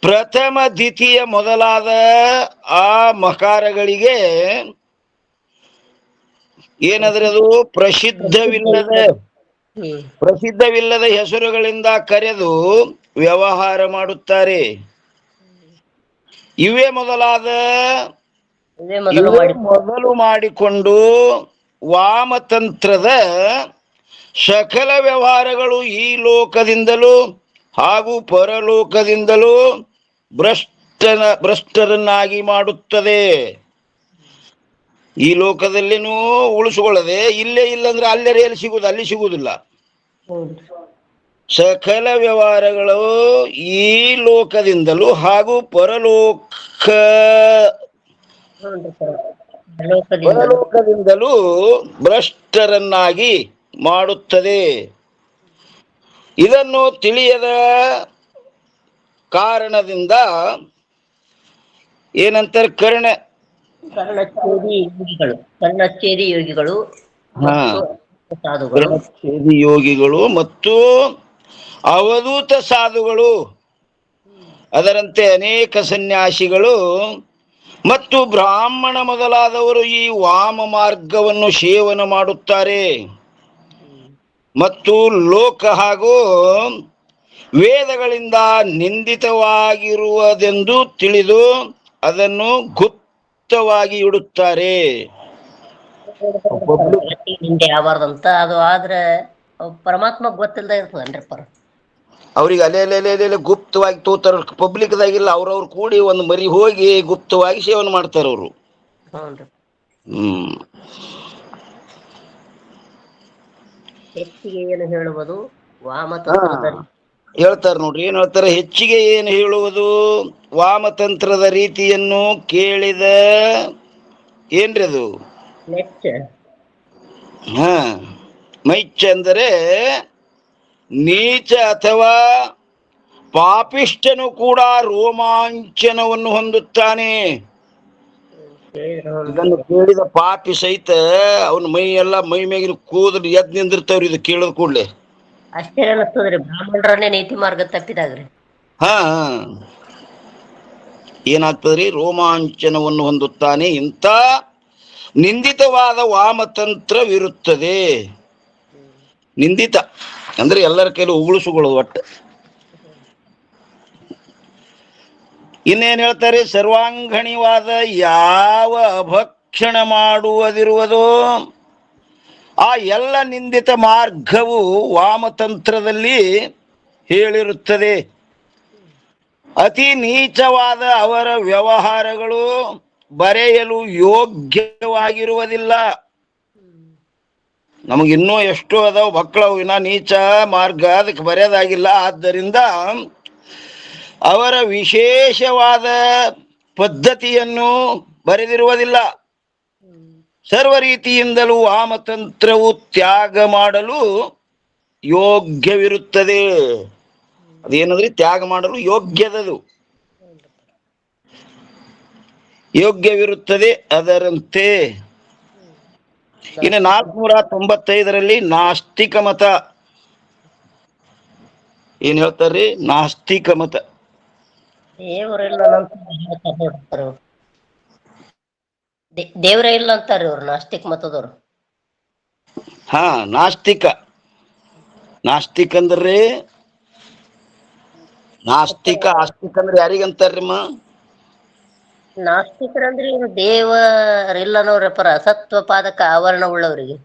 ಪ್ರಥಮ ದ್ವಿತೀಯ ಮೊದಲಾದ ಆ ಮಕಾರಗಳಿಗೆ ಏನಾದ್ರೆ ಅದು ಪ್ರಸಿದ್ಧವಿಲ್ಲದ ಹೆಸರುಗಳಿಂದ ಕರೆದು ವ್ಯವಹಾರ ಮಾಡುತ್ತಾರೆ. ಇವೇ ಮೊದಲು ಮಾಡಿಕೊಂಡು ವಾಮತಂತ್ರದ ಸಕಲ ವ್ಯವಹಾರಗಳು ಈ ಲೋಕದಿಂದಲೂ ಹಾಗೂ ಪರಲೋಕದಿಂದಲೂ ಭ್ರಷ್ಟರನ್ನಾಗಿ ಮಾಡುತ್ತದೆ. ಈ ಲೋಕದಲ್ಲಿನೂ ಉಳಿಸಿಕೊಳ್ಳದೆ, ಇಲ್ಲೇ ಇಲ್ಲಂದ್ರೆ ಅಲ್ಲೇ ಎಲ್ಲಿ ಸಿಗುದು, ಅಲ್ಲಿ ಸಿಗುವುದಿಲ್ಲ. ಸಕಲ ವ್ಯವಹಾರಗಳು ಈ ಲೋಕದಿಂದಲೂ ಹಾಗೂ ಪರಲೋಕದಿಂದಲೂ ಭ್ರಷ್ಟರನ್ನಾಗಿ ಮಾಡುತ್ತದೆ. ಇದನ್ನು ತಿಳಿಯದ ಕಾರಣದಿಂದ ಏನಂತಾರೆ, ಕರ್ಣಚ್ಛೇದಿ ಯೋಗಿಗಳು ಮತ್ತು ಅವಧೂತ ಸಾಧುಗಳು, ಅದರಂತೆ ಅನೇಕ ಸನ್ಯಾಸಿಗಳು ಮತ್ತು ಬ್ರಾಹ್ಮಣ ಮೊದಲಾದವರು ಈ ವಾಮ ಮಾರ್ಗವನ್ನು ಸೇವನ ಮಾಡುತ್ತಾರೆ. ಮತ್ತು ಲೋಕ ಹಾಗೂ ವೇದಗಳಿಂದ ನಿಂದಿತವಾಗಿರುವುದೆಂದು ತಿಳಿದು ಅದನ್ನು ಗುಪ್ತವಾಗಿ ಇಡುತ್ತಾರೆ. ಯಾವಾರ್ದಂತ ಅದು ಆದ್ರೆ ಪರಮಾತ್ಮ ಗೊತ್ತಿಲ್ಲದ ಇರ್ತದನ್ರಿಪ್ಪ. ಅವ್ರಿಗೆ ಅಲೆ ಗುಪ್ತವಾಗಿ ತೋತಾರ, ಪಬ್ಲಿಕ್ದಾಗಿಲ್ಲ. ಅವ್ರವ್ರು ಕೂಡಿ ಒಂದು ಮರಿ ಹೋಗಿ ಗುಪ್ತವಾಗಿ ಸೇವನೆ ಮಾಡ್ತಾರ ಅವರು. ಹೆಚ್ಚಿಗೆ ಏನು ಹೇಳುವುದು ಹೇಳ್ತಾರ ನೋಡ್ರಿ. ಏನ್ ಹೇಳ್ತಾರ? ಹೆಚ್ಚಿಗೆ ಏನು ಹೇಳುವುದು ವಾಮತಂತ್ರದ ರೀತಿಯನ್ನು ಕೇಳಿದ ಏನ್ರಿ ಅದು? ಮೈಚ್ಛ ಅಂದರೆ ನೀಚ ಅಥವಾ ಪಾಪಿಷ್ಠನು ಕೂಡ ರೋಮಾಂಚನವನ್ನು ಹೊಂದುತ್ತಾನೆ. ಇದನ್ನು ಕೇಳಿದ ಪಾಪಿ ಸಹಿತ ಅವನ ಮೈ ಎಲ್ಲ ಮೈ ಮೇಗಿನ ಕೂದಲು ಎದ್ ನಿಂದಿರ್ತಾವ್ರಿ ಇದು ಕೇಳಿದ ಕೂಡ್ಲೆ. ಆಶ್ಚರ್ಯ ಅನಿಸ್ತದ್ರಿ ಬ್ರಾಹ್ಮಣರನ್ನೇ ನೀತಿ ಮಾರ್ಗ ತಪ್ಪಿದಾಗ್ರಿ. ಹಾ ಏನಾಗ್ತದ್ರಿ, ರೋಮಾಂಚನವನ್ನು ಹೊಂದುತ್ತಾನೆ. ಇಂಥ ನಿಂದಿತವಾದ ವಾಮತಂತ್ರವಿರುತ್ತದೆ. ನಿಂದಿತ ಅಂದ್ರೆ ಎಲ್ಲರ ಕೈಲಿ ಉಗುಳಿಸುಕೊಳ್ಳೋದು ಒಟ್ಟು. ಇನ್ನೇನ್ ಹೇಳ್ತಾರೆ, ಸರ್ವಾಂಗಣಿವಾದ ಯಾವ ಅಭಕ್ಷಣ ಮಾಡುವುದಿರುವುದೋ ಆ ಎಲ್ಲ ನಿಂದಿತ ಮಾರ್ಗವು ವಾಮತಂತ್ರದಲ್ಲಿ ಹೇಳಿರುತ್ತದೆ. ಅತಿ ನೀಚವಾದ ಅವರ ವ್ಯವಹಾರಗಳು ಬರೆಯಲು ಯೋಗ್ಯವಾಗಿರುವುದಿಲ್ಲ. ನಮಗಿನ್ನೂ ಎಷ್ಟೋ ಅದಾವ ಮಕ್ಕಳವು ಇನ್ನ ನೀಚ ಮಾರ್ಗ, ಅದಕ್ಕೆ ಬರೆಯೋದಾಗಿಲ್ಲ. ಆದ್ದರಿಂದ ಅವರ ವಿಶೇಷವಾದ ಪದ್ಧತಿಯನ್ನು ಬರೆದಿರುವುದಿಲ್ಲ. ಸರ್ವ ರೀತಿಯಿಂದಲೂ ವಾಮತಂತ್ರವು ತ್ಯಾಗ ಮಾಡಲು ಯೋಗ್ಯವಿರುತ್ತದೆ. ಅದೇನಂದ್ರೆ ತ್ಯಾಗ ಮಾಡಲು ಯೋಗ್ಯದದು, ಯೋಗ್ಯವಿರುತ್ತದೆ ಅದರಂತೆ. ಇನ್ನು 495ರಲ್ಲಿ ನಾಸ್ತಿಕ ಮತ ಏನ್ ಹೇಳ್ತಾರ್ರಿ? ನಾಸ್ತಿಕ ಮತ ದೇವ್ರೇ ಇಲ್ಲ ಅಂತಾರ್ರಿ ಅವ್ರು ನಾಸ್ತಿಕ ಮತದವ್ರು. ಹಾ, ನಾಸ್ತಿಕ ಅಂದ್ರಿ ಆಸ್ತಿಕ ಅಂದ್ರೆ ಯಾರಿಗಂತಾರ್ರಿಮ್ಮ? ನಾಸ್ತಿಕರಂದ್ರೆ ಇವ್ರು ದೇವರಿಲ್ಲನವ್ರಪ್ಪರ ಅಸತ್ವ ಪಾದಕ ಆವರಣ ಉಳ್ಳವರಿಗೆ.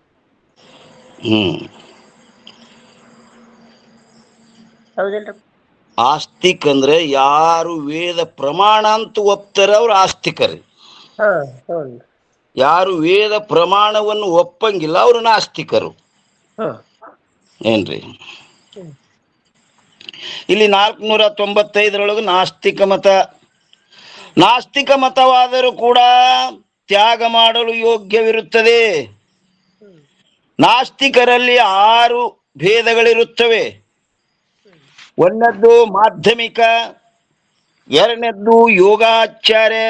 ಹೌದಿಲ್ರಿ? ಆಸ್ತಿಕ್ ಅಂದ್ರೆ ಯಾರು ವೇದ ಪ್ರಮಾಣ ಅಂತ ಒಪ್ತಾರ ಅವ್ರು ಆಸ್ತಿಕರಿ. ಯಾರು ವೇದ ಪ್ರಮಾಣವನ್ನು ಒಪ್ಪಂಗಿಲ್ಲ ಅವರು ನಾಸ್ತಿಕರು. ಏನ್ರಿ? ಇಲ್ಲಿ 495ರೊಳಗೆ ನಾಸ್ತಿಕ ಮತ. ನಾಸ್ತಿಕ ಮತವಾದರೂ ಕೂಡ ತ್ಯಾಗ ಮಾಡಲು ಯೋಗ್ಯವಿರುತ್ತದೆ. ನಾಸ್ತಿಕರಲ್ಲಿ 6 ಭೇದಗಳಿರುತ್ತವೆ. ಒಂದದ್ದು ಮಾಧ್ಯಮಿಕ, ಎರಡನೇದ್ದು ಯೋಗಾಚಾರ್ಯ,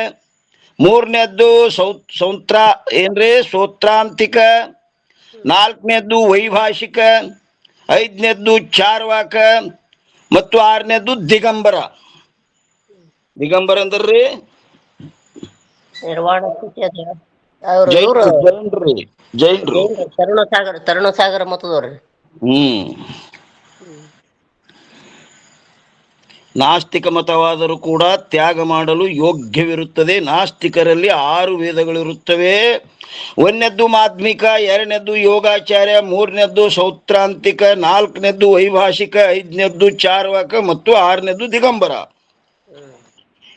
ಮೂರನೇದ್ದು ಸೋತ್ರಾಂತಿಕ, ನಾಲ್ಕನೇದ್ದು ವೈಭಾಷಿಕ, ಐದನೇದ್ದು ಚಾರ್ವಾಕ ಮತ್ತು 6ನೇದ್ದು ದಿಗಂಬರ. ದಿಗಂಬರ ಅಂದ್ರಿ ಜೈನ್ರು. ತರುಣಸಾಗರ ಮತದವ್ರಿ. ನಾಸ್ತಿಕ ಮತವಾದರೂ ಕೂಡ ತ್ಯಾಗ ಮಾಡಲು ಯೋಗ್ಯವಿರುತ್ತದೆ. ನಾಸ್ತಿಕರಲ್ಲಿ 6 ವೇದಗಳಿರುತ್ತವೆ. ಒಂದನೇದ್ದು ಮಾಧ್ಯಮಿಕ, ಎರಡನೇದ್ದು ಯೋಗಾಚಾರ್ಯ, ಮೂರನೇದ್ದು ಸೌತ್ರಾಂತಿಕ, ನಾಲ್ಕನೇದ್ದು ವೈಭಾಷಿಕ, ಐದನೇದ್ದು ಚಾರ್ವಾಕ ಮತ್ತು 6ನೇದ್ದು ದಿಗಂಬರ.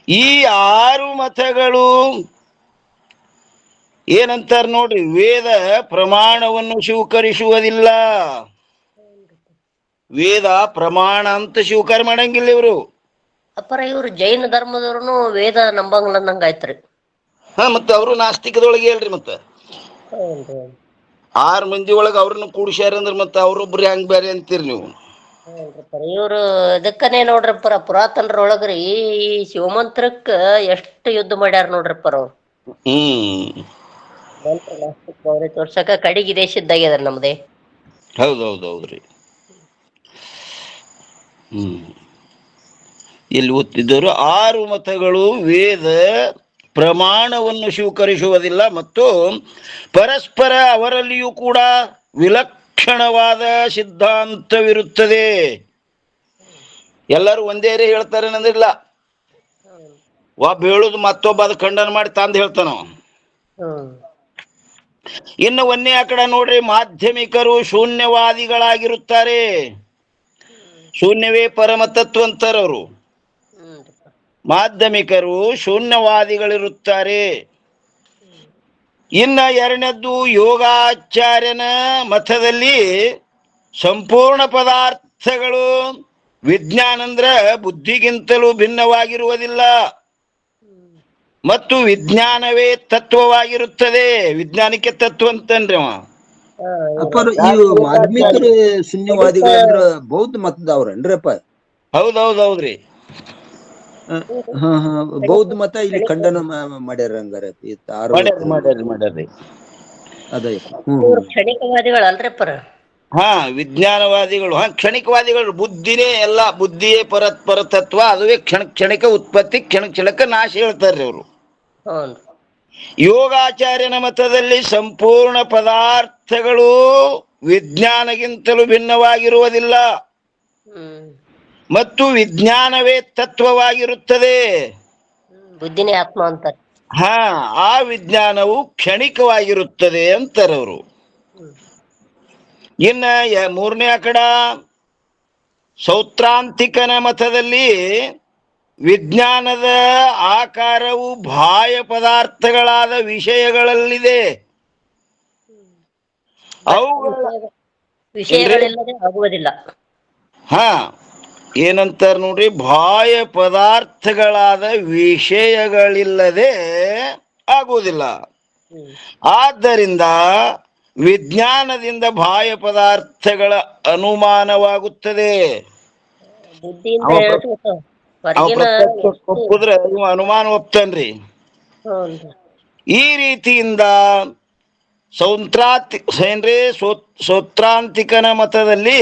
ಈ 6 ಮತಗಳು ಏನಂತಾರ ನೋಡ್ರಿ, ವೇದ ಪ್ರಮಾಣವನ್ನು ಸ್ವೀಕರಿಸುವುದಿಲ್ಲ. ವೇದ ಪ್ರಮಾಣ ಅಂತ ಸ್ವೀಕಾರ ಮಾಡಂಗಿಲ್ಲ ಇವರು. ಅಪ್ಪರ ಇವ್ರು ಜೈನ ಧರ್ಮದವ್ರು ವೇದ ನಂಬಂಗಿಲ್ಲಂದಂಗ ಆಯ್ತ್ರಿ. ಮತ್ತೆ ಅವರು ನಾಸ್ತಿಕದೊಳಗೆ ಹೇಳ್ರಿ. ಮತ್ತೆ 6 ಮಂದಿ ಒಳಗೆ ಅವ್ರನ್ನ ಕೂಡ್ಸ್ಯಾರ ಅಂದ್ರೆ ಮತ್ತೆ ಅವ್ರೊಬ್ರು ಹೆಂಗ್ ಬೇರೆ ಅಂತೀರಿ ನೀವು? ಇವ್ರು ಇದಕ್ಕನೇ ನೋಡ್ರಪ್ಪರ ಪುರಾತನರೊಳಗ್ರಿ ಈ ಶಿವಮಂತ್ರಕ್ಕ ಎಷ್ಟು ಯುದ್ಧ ಮಾಡ್ಯಾರ ನೋಡ್ರಪ್ಪರ ಅವ್ರು. ತೋರ್ಸಕ ಕಡಿಗೆ ದೇಶದ್ದಾಗ್ಯದ ನಮ್ದೇ. ಹೌದೌದೌದ್ರಿ. ಇಲ್ಲಿ ಓದ್ತಿದ್ದರು 6 ಮತಗಳು ವೇದ ಪ್ರಮಾಣವನ್ನು ಸ್ವೀಕರಿಸುವುದಿಲ್ಲ ಮತ್ತು ಪರಸ್ಪರ ಅವರಲ್ಲಿಯೂ ಕೂಡ ವಿಲಕ್ಷಣವಾದ ಸಿದ್ಧಾಂತವಿರುತ್ತದೆ. ಎಲ್ಲರೂ ಒಂದೇ ಹೇಳ್ತಾರೆ ಅನ್ನೋದಿಲ್ಲ. ಒಬ್ಬ ಹೇಳುದು ಮತ್ತೊಬ್ಬ ಅದು ಖಂಡನ ಮಾಡಿ ತಂದು ಹೇಳ್ತಾನ. ಇನ್ನು ಒಂದೇ ಆ ಕಡೆ ನೋಡ್ರಿ, ಮಾಧ್ಯಮಿಕರು ಶೂನ್ಯವಾದಿಗಳಾಗಿರುತ್ತಾರೆ. ಶೂನ್ಯವೇ ಪರಮತತ್ವ ಅಂತಾರವರು. ಮಾಧ್ಯಮಿಕರು ಶೂನ್ಯವಾದಿಗಳಿರುತ್ತಾರೆ. ಇನ್ನ ಎರಡನೇದ್ದು ಯೋಗಾಚಾರ್ಯನ ಮತದಲ್ಲಿ ಸಂಪೂರ್ಣ ಪದಾರ್ಥಗಳು ವಿಜ್ಞಾನ ಅಂದ್ರ ಬುದ್ಧಿಗಿಂತಲೂ ಭಿನ್ನವಾಗಿರುವುದಿಲ್ಲ ಮತ್ತು ವಿಜ್ಞಾನವೇ ತತ್ವವಾಗಿರುತ್ತದೆ. ವಿಜ್ಞಾನಕ್ಕೆ ತತ್ವ ಅಂತನ್ರಿ ಅವ. ಈ ಮಾಧ್ಯಮಿಕರು ಶೂನ್ಯವಾದಿಗಳಂದ್ರ ಬೌದ್ಧ ಮತದವ್ರೇನ್ರಿ ಅಪ್ಪ? ಹೌದೌದೌದ್ರಿ. ಹಾ ಹಾ ಬೌದ್ಧ ಮತ ಇಲ್ಲಿ ಖಂಡನ ಮಾಡ್ಯಾರ ಹಂಗಾರೆ ಈ ಮಾಡ್ಯಾರ ಆರ್ವತ್ತು ಮಾಡ್ಯಾರ ಮಾಡ್ಯಾರ್ರಿ. ಅದೇ ಇವ್ರು ಕ್ಷಣಿಕವಾದಿಗಳು ಅಲ್ರಿಪ್ಪರ. ಹಾ ವಿಜ್ಞಾನವಾದಿಗಳು, ಕ್ಷಣಿಕವಾದಿಗಳು. ಬುದ್ಧಿನೇ ಎಲ್ಲ, ಬುದ್ಧಿಯೇ ಪರತ್ಪರ ತತ್ವ, ಅದುವೇ ಕ್ಷಣಿಕ ಉತ್ಪತ್ತಿ, ಕ್ಷಣಿಕ ನಾಶ ಹೇಳ್ತಾರ್ರಿ ಅವರು. ಹ್ಞೂ. ಯೋಗಾಚಾರ್ಯನ ಮತದಲ್ಲಿ ಸಂಪೂರ್ಣ ಪದಾರ್ಥಗಳು ವಿಜ್ಞಾನಗಿಂತಲೂ ಭಿನ್ನವಾಗಿರುವುದಿಲ್ಲ ಹ್ಮ್. ಮತ್ತು ವಿಜ್ಞಾನವೇ ತತ್ವವಾಗಿರುತ್ತದೆ. ಬುದ್ಧಿನೇ ಆತ್ಮ ಅಂತಾರೆ. ಹಾ, ಆ ವಿಜ್ಞಾನವು ಕ್ಷಣಿಕವಾಗಿರುತ್ತದೆ ಅಂತಾರೆ ಅವರು. ಇನ್ನ ಮೂರನೇ ಕಡ ಸೌತ್ರಾಂತಿಕನ ಮತದಲ್ಲಿ ವಿಜ್ಞಾನದ ಆಕಾರವು ಬಾಹ್ಯ ಪದಾರ್ಥಗಳಾದ ವಿಷಯಗಳಲ್ಲಿದೆ. ಅವುಗಳ ವಿಷಯಗಳಿಲ್ಲದೆ ಆಗುವುದಿಲ್ಲ. ಹಾ, ಏನಂತಾರ ನೋಡ್ರಿ, ಬಾಹ್ಯ ಪದಾರ್ಥಗಳಾದ ವಿಷಯಗಳಿಲ್ಲದೆ ಆಗುವುದಿಲ್ಲ. ಆದ್ದರಿಂದ ವಿಜ್ಞಾನದಿಂದ ಬಾಹ್ಯ ಪದಾರ್ಥಗಳ ಅನುಮಾನವಾಗುತ್ತದೆ. ಬುದ್ಧಿಯಿಂದ ಅವ ಹೇಳ್ಬೇಕು. ಅವ ಹೊರಗಿನ ಪ್ರತ್ಯಕ್ಷ ಒಪ್ಪುದ್ರೆ ಇವ ಅನುಮಾನ ಒಪ್ತಾನ್ರಿ. ಹ್ಞೂ. ಈ ರೀತಿಯಿಂದ ಸೌತ್ರಾಂತಿಕನ ಮತದಲ್ಲಿ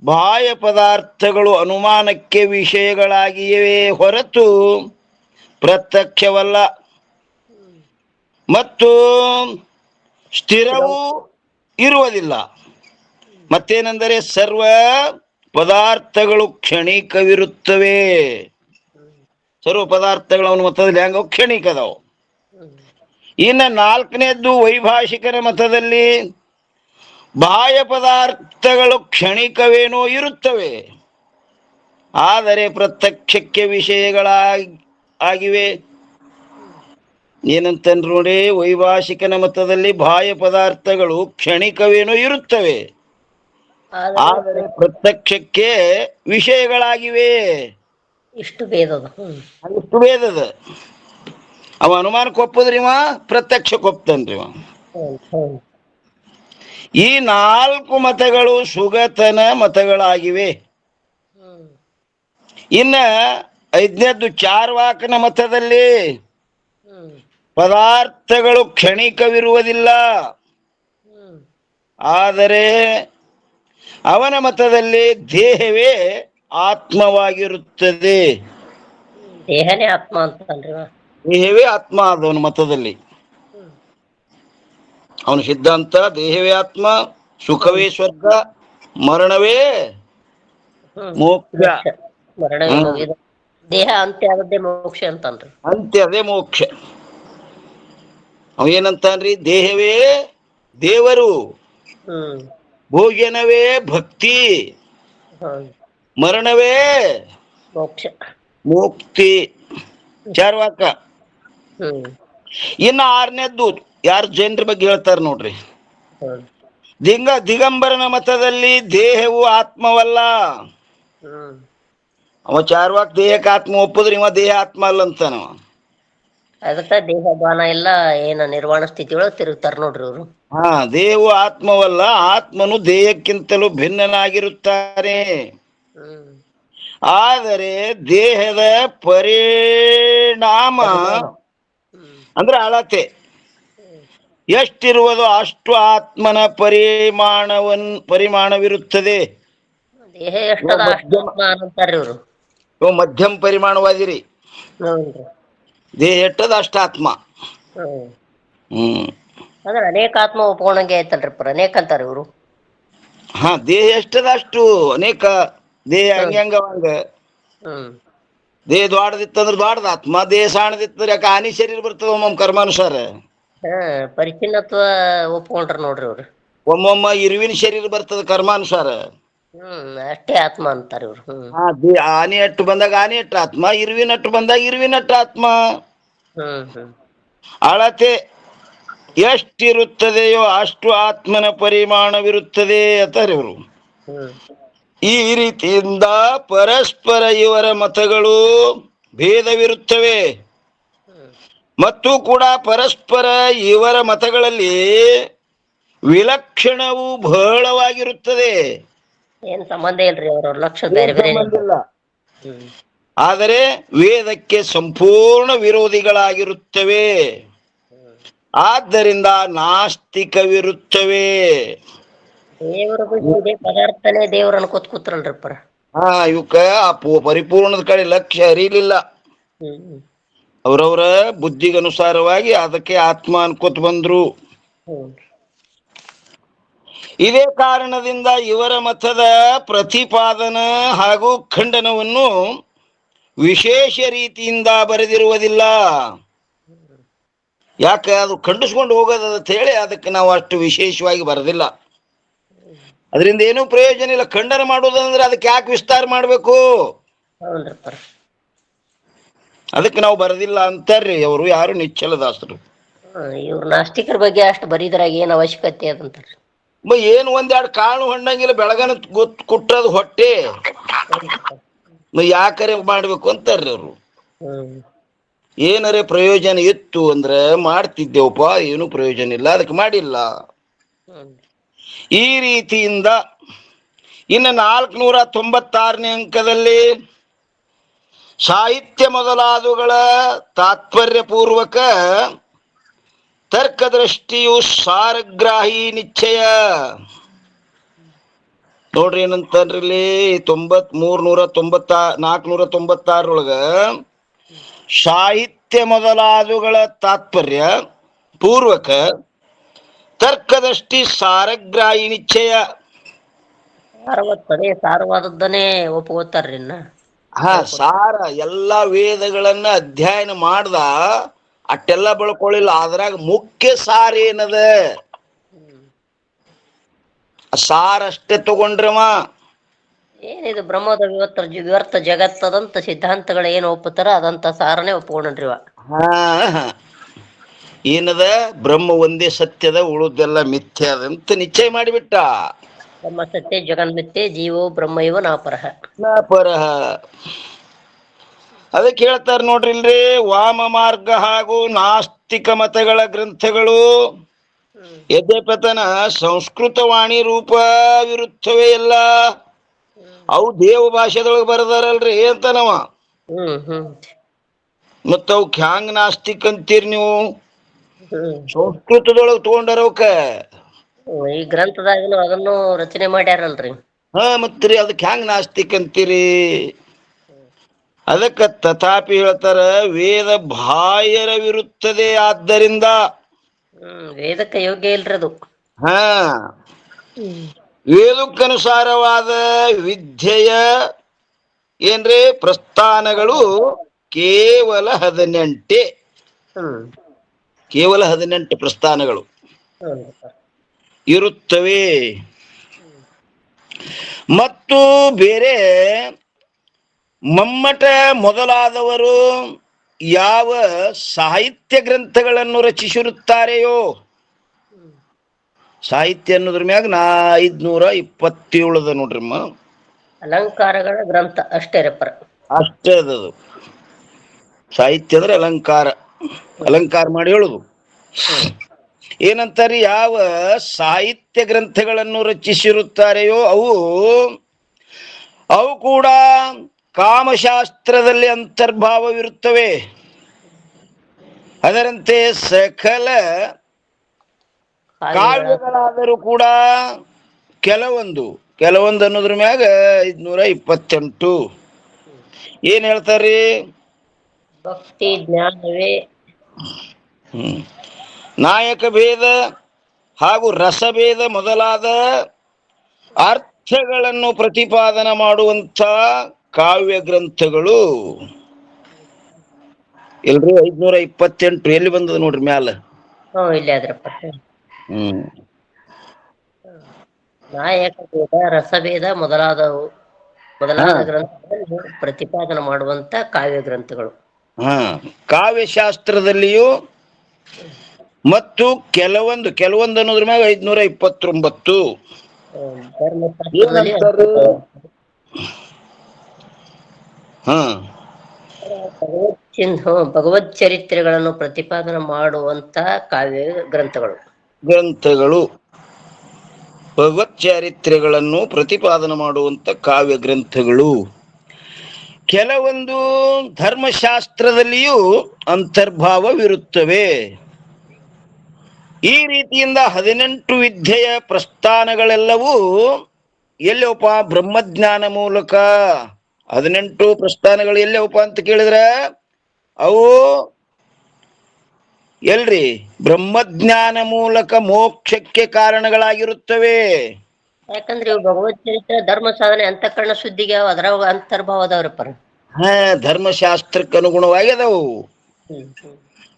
ಬಾಹ್ಯ ಪದಾರ್ಥಗಳು ಅನುಮಾನಕ್ಕೆ ವಿಷಯಗಳಾಗಿಯೇ ಹೊರತು ಪ್ರತ್ಯಕ್ಷವಲ್ಲ. ಮತ್ತು ಸ್ಥಿರವೂ ಇರುವುದಿಲ್ಲ. ಮತ್ತೇನೆಂದರೆ ಸರ್ವ ಪದಾರ್ಥಗಳು ಕ್ಷಣಿಕವಿರುತ್ತವೆ. ಸರ್ವ ಪದಾರ್ಥಗಳು ಅವನ ಮತದಲ್ಲಿ ಹೆಂಗ ಕ್ಷಣಿಕ ಅದಾವ. ಇನ್ನು ನಾಲ್ಕನೇದ್ದು ವೈಭಾಷಿಕರ ಮತದಲ್ಲಿ ಬಾಹ್ಯ ಪದಾರ್ಥಗಳು ಕ್ಷಣಿಕವೇನೋ ಇರುತ್ತವೆ, ಆದರೆ ಪ್ರತ್ಯಕ್ಷಕ್ಕೆ ವಿಷಯಗಳಾಗಿವೆ. ಏನಂತಂದ್ರೆ ನೋಡಿ, ವೈಭಾಷಿಕನ ಮತದಲ್ಲಿ ಬಾಹ್ಯ ಪದಾರ್ಥಗಳು ಕ್ಷಣಿಕವೇನೋ ಇರುತ್ತವೆ, ಆದರೆ ಪ್ರತ್ಯಕ್ಷಕ್ಕೆ ವಿಷಯಗಳಾಗಿವೆ. ಇಷ್ಟು ಭೇದದ. ಇಷ್ಟು ಭೇದದ. ಅವ ಅನುಮಾನಕ್ಕೆ ಒಪ್ಪದ್ರಿ, ಇವ ಪ್ರತ್ಯಕ್ಷಕ್ಕೆ ಒಪ್ತಾನ್ರಿ ಇವ. ಈ ನಾಲ್ಕು ಮತಗಳು ಸುಗತನ ಮತಗಳಾಗಿವೆ. ಇನ್ನ ಐದನೇದ್ದು ಚಾರ್ವಾಕನ ಮತದಲ್ಲಿ ಪದಾರ್ಥಗಳು ಕ್ಷಣಿಕವಿರುವುದಿಲ್ಲ, ಆದರೆ ಅವನ ಮತದಲ್ಲಿ ದೇಹವೇ ಆತ್ಮವಾಗಿರುತ್ತದೆ. ದೇಹನೇ ಆತ್ಮ ಅಂತಲ್ರಿ. ದೇಹವೇ ಆತ್ಮ ಅದವನ ಮತದಲ್ಲಿ. ಅವನ ಸಿದ್ಧಾಂತ ದೇಹವೇ ಆತ್ಮ, ಸುಖವೇ ಸ್ವರ್ಗ, ಮರಣವೇ ಮೋಕ್ಷ. ಮರಣವೇ ಮುಗಿದ ದೇಹ ಅಂತ್ಯ ಆಗದೆ ಮೋಕ್ಷ ಅಂತನ್ರಿ. ಅಂತ್ಯ ಅದೇ ಮೋಕ್ಷ. ಅವೇನಂತಾನ್ರಿ, ದೇಹವೇ ದೇವರು, ಭೋಗ್ಯನವೇ ಭಕ್ತಿ, ಮರಣವೇ ಮೋಕ್ಷ, ಮುಕ್ತಿ. ಚಾರ್ವಾಕ. ಇನ್ನು ಆರನೇದ್ದು ಯಾರು ಜೈನರ ಬಗ್ಗೆ ಹೇಳ್ತಾರ ನೋಡ್ರಿ, ದಿಗಂಬರನ ಮತದಲ್ಲಿ ದೇಹವು ಆತ್ಮವಲ್ಲ. ಅವ ಚಾರ್ವಾಕ ದೇಹಕ್ಕೆ ಆತ್ಮ ಒಪ್ಪುದ್ರಿ, ಇವ ದೇಹ ಆತ್ಮ ಅಲ್ಲ ಅಂತಾನವ. ಅದಕ್ಕ ದೇಹ ಬಾನ ಎಲ್ಲ ಏನ ನಿರ್ವಾಣ ಸ್ಥಿತಿ ಒಳಗೆ ತಿರುಗ್ತಾರ ನೋಡ್ರಿ ಅವರು. ಹಾ, ದೇಹವು ಆತ್ಮವಲ್ಲ, ಆತ್ಮನು ದೇಹಕ್ಕಿಂತಲೂ ಭಿನ್ನನಾಗಿರುತ್ತಾನೆ. ಆದರೆ ದೇಹದ ಪರಿಣಾಮ ಅಂದ್ರೆ ಅಳತೆ ಎಷ್ಟಿರುವುದೋ ಅಷ್ಟು ಆತ್ಮನ ಪರಿಮಾಣವಿರುತ್ತದೆ. ದೇಹ ಎಷ್ಟದ ಅಷ್ಟು ಆತ್ಮ ಅಂತಾರ್ರಿ ಇವರು. ಇವು ಮಧ್ಯಮ ಪರಿಮಾಣವಾದಿರಿ. ದೇಹ ಎಟ್ಟದ ಅಷ್ಟ ಆತ್ಮ. ಅಂದ್ರೆ ಅನೇಕ ಆತ್ಮ ಒಪ್ಕೊಂಡಂಗೆ ಆಯ್ತಲ್ರಿ, ಅನೇಕ ಅಂತಾರ ಇವರು. ಹಾ, ದೇಹ ಎಷ್ಟದ ಅಷ್ಟು ಅನೇಕ. ದೇಹ ಹಂಗ ದೇಹ ದ್ವಾಡದಿತ್ತಂದ್ರೆ ದ್ವಾಡದ ಆತ್ಮ, ದೇಹ ಸಾಣದಿತ್ತಂದ್ರೆ ಯಾಕೆ ಹಾನಿ ಶರೀರ ಬರ್ತದ ಒಮ್ಮೊಮ್ಮೆ ಕರ್ಮಾನುಸಾರ. ಪರಿಚಿನ್ನತ್ವ ಒಪ್ಕೊಂಡ್ರ ನೋಡ್ರಿ ಅವ್ರು. ಒಮ್ಮೊಮ್ಮ ಇರುವಿನ ಶರೀರ ಬರ್ತದ ಕರ್ಮಾನುಸಾರ. ಅಷ್ಟೇ ಆತ್ಮ ಅಂತಾರ ಇವ್ರು. ಆನೆ ಅಟ್ಟು ಬಂದಾಗ ಆನೆ ಅಟ್ಟು ಆತ್ಮ, ಇರುವಿನ ಅಟ್ಟು ಬಂದಾಗ ಇರುವಿನ ಅಟ್ಟು ಆತ್ಮ. ಅಳತೆ ಎಷ್ಟಿರುತ್ತದೆಯೋ ಅಷ್ಟು ಆತ್ಮನ ಪರಿಮಾಣವಿರುತ್ತದೆ ಅಂತಾರೆ ಇವರು. ಈ ರೀತಿಯಿಂದ ಪರಸ್ಪರ ಇವರ ಮತಗಳು ಭೇದವಿರುತ್ತವೆ. ಮತ್ತು ಕೂಡ ಪರಸ್ಪರ ಇವರ ಮತಗಳಲ್ಲಿ ವಿಲಕ್ಷಣವು ಬಹಳವಾಗಿರುತ್ತದೆ. ಏನ್ ಸಂಬಂಧ ಇಲ್ರಿ, ಅವ್ರ ಲಕ್ಷ ಬೇರೆ ಬೇರೆ. ಆದರೆ ವೇದಕ್ಕೆ ಸಂಪೂರ್ಣ ವಿರೋಧಿಗಳಾಗಿರುತ್ತವೆ. ಆದ್ದರಿಂದ ನಾಸ್ತಿಕವಿರುತ್ತವೆ. ದೇವ್ರ ಬಿಟ್ಟು ಇದೇ ಪದಾರ್ಥನೇ ದೇವ್ರ ಅನ್ಕೋತ ಕೂತ್ರಲ್ರಿಪ್ಪರ. ಇವಕ್ಕ ಆ ಪರಿಪೂರ್ಣದ ಕಡೆ ಲಕ್ಷ್ಯ ಹರಿಲಿಲ್ಲ. ಹ್ಮ್ ಅವರವರ ಬುದ್ಧಿಗನುಸಾರವಾಗಿ ಅದಕ್ಕೆ ಆತ್ಮ ಅನ್ಕೋತ ಬಂದ್ರು. ಹ್ಮ್ ಇದೇ ಕಾರಣದಿಂದ ಇವರ ಮತದ ಪ್ರತಿಪಾದನ ಹಾಗೂ ಖಂಡನವನ್ನು ವಿಶೇಷ ರೀತಿಯಿಂದ ಬರೆದಿರುವುದಿಲ್ಲ. ಯಾಕೆ ಅದು ಖಂಡಿಸ್ಕೊಂಡು ಹೋಗೋದಂತ ಹೇಳಿ ಅದಕ್ಕೆ ನಾವು ಅಷ್ಟು ವಿಶೇಷವಾಗಿ ಬರೆದಿಲ್ಲ. ಅದರಿಂದ ಏನೂ ಪ್ರಯೋಜನ ಇಲ್ಲ. ಖಂಡನ ಮಾಡೋದಂದ್ರೆ ಅದಕ್ಕೆ ಯಾಕೆ ವಿಸ್ತಾರ ಮಾಡಬೇಕು? ಹೌದ್ರಪ್ಪರ. ಅದಕ್ಕೆ ನಾವು ಬರೆದಿಲ್ಲ ಅಂತಾರ್ರಿ ಅವರು, ಯಾರು ನಿಶ್ಚಲದಾಸರು. ಇವ್ರ ನಾಸ್ತಿಕರ ಬಗ್ಗೆ ಅಷ್ಟು ಬರೀದ್ರಾಗ ಏನ್ ಅವಶ್ಯಕತೆ ಅದಂತಾರ್ರಿ. ಏನು ಒಂದೆರಡು ಕಾಳು ಹೊಂಡಂಗಿಲ್ಲ, ಬೆಳಗನ ಕುಟ್ಟದ ಹೊಟ್ಟೆ ಯಾಕರೆ ಮಾಡ್ಬೇಕು ಅಂತಾರ್ರಿ ಅವರು. ಏನರೇ ಪ್ರಯೋಜನ ಇತ್ತು ಅಂದ್ರೆ ಮಾಡ್ತಿದ್ದೇವಪ್ಪ, ಏನು ಪ್ರಯೋಜನ ಇಲ್ಲ, ಅದಕ್ಕೆ ಮಾಡಿಲ್ಲ. ಈ ರೀತಿಯಿಂದ ಇನ್ನು 496ನೇ ಅಂಕದಲ್ಲಿ ಸಾಹಿತ್ಯ ಮೊದಲಾದವುಗಳ ತಾತ್ಪರ್ಯಪೂರ್ವಕ ತರ್ಕದೃಷ್ಟಿಯು ಸಾರಗ್ರಾಹಿ ನಿಶ್ಚಯ. ನೋಡ್ರಿ ಏನಂತಂದ್ರಿ ಇಲ್ಲಿ 496 ಸಾಹಿತ್ಯ ಮೊದಲಾದವುಗಳ ತಾತ್ಪರ್ಯ ಪೂರ್ವಕ ತರ್ಕದೃಷ್ಟಿ ಸಾರಗ್ರಾಹಿ ನಿಶ್ಚಯ. ಸಾರವಾದದ್ದನ್ನೇ ಒಪ್ಕೋತಾರ್ರಿ. ಸಾರ ಎಲ್ಲಾ ವೇದಗಳನ್ನ ಅಧ್ಯಯನ ಮಾಡ್ದ ಅಟ್ಟೆಲ್ಲ ಬೆಳ್ಕೊಳ್ಳಿಲ್ಲ. ಅದ್ರಾಗ ಮುಖ್ಯ ಸಾರ ಏನದ, ಸಾರ ಅಷ್ಟೇ ತಗೊಂಡ್ರವ. ಏನಿದು ಬ್ರಹ್ಮದ ವ್ಯರ್ಥ ಜಗತ್ತದಂತ ಸಿದ್ಧಾಂತಗಳು ಏನು ಒಪ್ಪುತ್ತಾರ ಅದಂತ ಸಾರನೇ ಒಪ್ಕೊಂಡ್ರಿ. ಏನದ, ಬ್ರಹ್ಮ ಒಂದೇ ಸತ್ಯದ, ಉಳುದೆಲ್ಲ ಮಿಥ್ಯ ಅದಂತ ನಿಶ್ಚಯ ಮಾಡಿಬಿಟ್ಟ. ಬ್ರಹ್ಮ ಸತ್ಯ ಜಗನ್ಮಿಥ್ಯೆ ಜೀವೋ ಬ್ರಹ್ಮ ಇವ ನಾಪರಹ. ಅದಕ್ಕೆ ಹೇಳ್ತಾರ ನೋಡ್ರಿ ಇಲ್ರಿ, ವಾಮ ಮಾರ್ಗ ಹಾಗೂ ನಾಸ್ತಿಕ ಮತಗಳ ಗ್ರಂಥಗಳು ಯದ್ಯಪತನ ಸಂಸ್ಕೃತ ವಾಣಿ ರೂಪವಿರುತ್ತವೆ ಎಲ್ಲ. ಅವು ದೇವ ಭಾಷೆದೊಳಗೆ ಬರದಾರಲ್ರಿ ಅಂತನವ. ಮತ್ತ ಅವಕ್ ಹ್ಯಾಂಗ್ ನಾಸ್ತಿಕ್ ಅಂತೀರಿ ನೀವು? ಸಂಸ್ಕೃತದೊಳಗೆ ತಗೊಂಡಾರವಕ್ಕ. ಈ ಗ್ರಂಥದಾಗನು ಅದನ್ನು ರಚನೆ ಮಾಡ್ಯಾರಲ್ರಿ. ಮತ್ರಿ ಅದಕ್ಕೆ ಹ್ಯಾಂಗ್ ನಾಸ್ತಿಕ್ ಅಂತೀರಿ? ಅದಕ್ಕೆ ತಥಾಪಿ ಹೇಳ್ತಾರ, ವೇದ ಬಾಹ್ಯರವಿರುತ್ತದೆ. ಆದ್ದರಿಂದ ವೇದಕ್ಕೆ ಯೋಗ್ಯ ಇಲ್ರಿ ಅದು. ವೇದಕ್ಕನುಸಾರವಾದ ವಿದ್ಯೆಯ ಏನ್ರಿ ಪ್ರಸ್ಥಾನಗಳು ಕೇವಲ 18. ಕೇವಲ 18 ಪ್ರಸ್ಥಾನಗಳು ಇರುತ್ತವೆ. ಮತ್ತು ಬೇರೆ ಮಮ್ಮಟ ಮೊದಲಾದವರು ಯಾವ ಸಾಹಿತ್ಯ ಗ್ರಂಥಗಳನ್ನು ರಚಿಸಿರುತ್ತಾರೆಯೋ, ಸಾಹಿತ್ಯ ಅನ್ನೋದ್ರ ಮ್ಯಾಗ 527 ನೋಡ್ರಮ್ಮ. ಅಲಂಕಾರಗಳ ಗ್ರಂಥ ಅಷ್ಟೇ ರಪ್ಪರ. ಅಷ್ಟೇ ಅದದು. ಸಾಹಿತ್ಯ ಅಂದ್ರೆ ಅಲಂಕಾರ, ಅಲಂಕಾರ ಮಾಡಿ ಹೇಳುದು. ಏನಂತಾರೆ, ಯಾವ ಸಾಹಿತ್ಯ ಗ್ರಂಥಗಳನ್ನು ರಚಿಸಿರುತ್ತಾರೆಯೋ ಅವು ಕೂಡ ಕಾಮಶಾಸ್ತ್ರದಲ್ಲಿ ಅಂತರ್ಭಾವವಿರುತ್ತವೆ. ಅದರಂತೆ ಸಕಲ ಕಾವ್ಯಗಳಾದರೂ ಕೂಡ ಕೆಲವೊಂದು ಅನ್ನೋದ್ರ ಮ್ಯಾಗ 528. ಏನ್ ಹೇಳ್ತಾರ್ರಿ? ಭಕ್ತಿ ಜ್ಞಾನವೇ ನಾಯಕ ಭೇದ ಹಾಗೂ ರಸಭೇದ ಮೊದಲಾದ ಅರ್ಥಗಳನ್ನು ಪ್ರತಿಪಾದನೆ ಮಾಡುವಂತ ಕಾವ್ಯ ಗ್ರಂಥಗಳು ಎಲ್ರಿ 528 ಎಲ್ಲಿ ಬಂದದ ನೋಡ್ರಿ ಮ್ಯಾಲ. ಇಲ್ಲಿ ಆದ್ರಪ್ಪ. ನಾಯಕ ಭೇದ ರಸಭೇದ ಮೊದಲಾದ ಗ್ರಂಥಗಳನ್ನು ಪ್ರತಿಪಾದನೆ ಮಾಡುವಂತ ಕಾವ್ಯ ಗ್ರಂಥಗಳು. ಕಾವ್ಯಶಾಸ್ತ್ರದಲ್ಲಿಯೂ ಮತ್ತು ಕೆಲವೊಂದು ಅನ್ನೋದ್ರ ಮ್ಯಾಗ 529. ಭಗವತ್ ಚರಿತ್ರೆಗಳನ್ನು ಪ್ರತಿಪಾದನೆ ಮಾಡುವಂತ ಕಾವ್ಯ ಗ್ರಂಥಗಳು. ಭಗವತ್ ಚಾರಿತ್ರ್ಯಗಳನ್ನು ಪ್ರತಿಪಾದನೆ ಮಾಡುವಂತ ಕಾವ್ಯ ಗ್ರಂಥಗಳು. ಕೆಲವೊಂದು ಧರ್ಮಶಾಸ್ತ್ರದಲ್ಲಿಯೂ ಅಂತರ್ಭಾವವಿರುತ್ತವೆ. ಈ ರೀತಿಯಿಂದ 18 ವಿದ್ಯೆಯ ಪ್ರಸ್ಥಾನಗಳೆಲ್ಲವೂ ಎಲ್ಲವಪ್ಪ? ಬ್ರಹ್ಮಜ್ಞಾನ ಮೂಲಕ. 18 ಪ್ರಸ್ಥಾನಗಳು ಎಲ್ಲವಪ್ಪ ಅಂತ ಕೇಳಿದ್ರೆ ಅವು ಎಲ್ರಿ? ಬ್ರಹ್ಮಜ್ಞಾನ ಮೂಲಕ ಮೋಕ್ಷಕ್ಕೆ ಕಾರಣಗಳಾಗಿರುತ್ತವೆ. ಯಾಕಂದ್ರೆ ಇವು ಭಗವದ್ಗೀತೆ ಧರ್ಮ ಸಾಧನೆ ಅಂತಃಕರಣ ಶುದ್ಧಿಗೆ ಅದ್ರಾಗ ಅಂತರ್ಭಾವ ಅದಾವ್ರಪ್ಪ. ಧರ್ಮಶಾಸ್ತ್ರಕ್ಕೆ ಅನುಗುಣವಾಗಿ ಅದಾವು.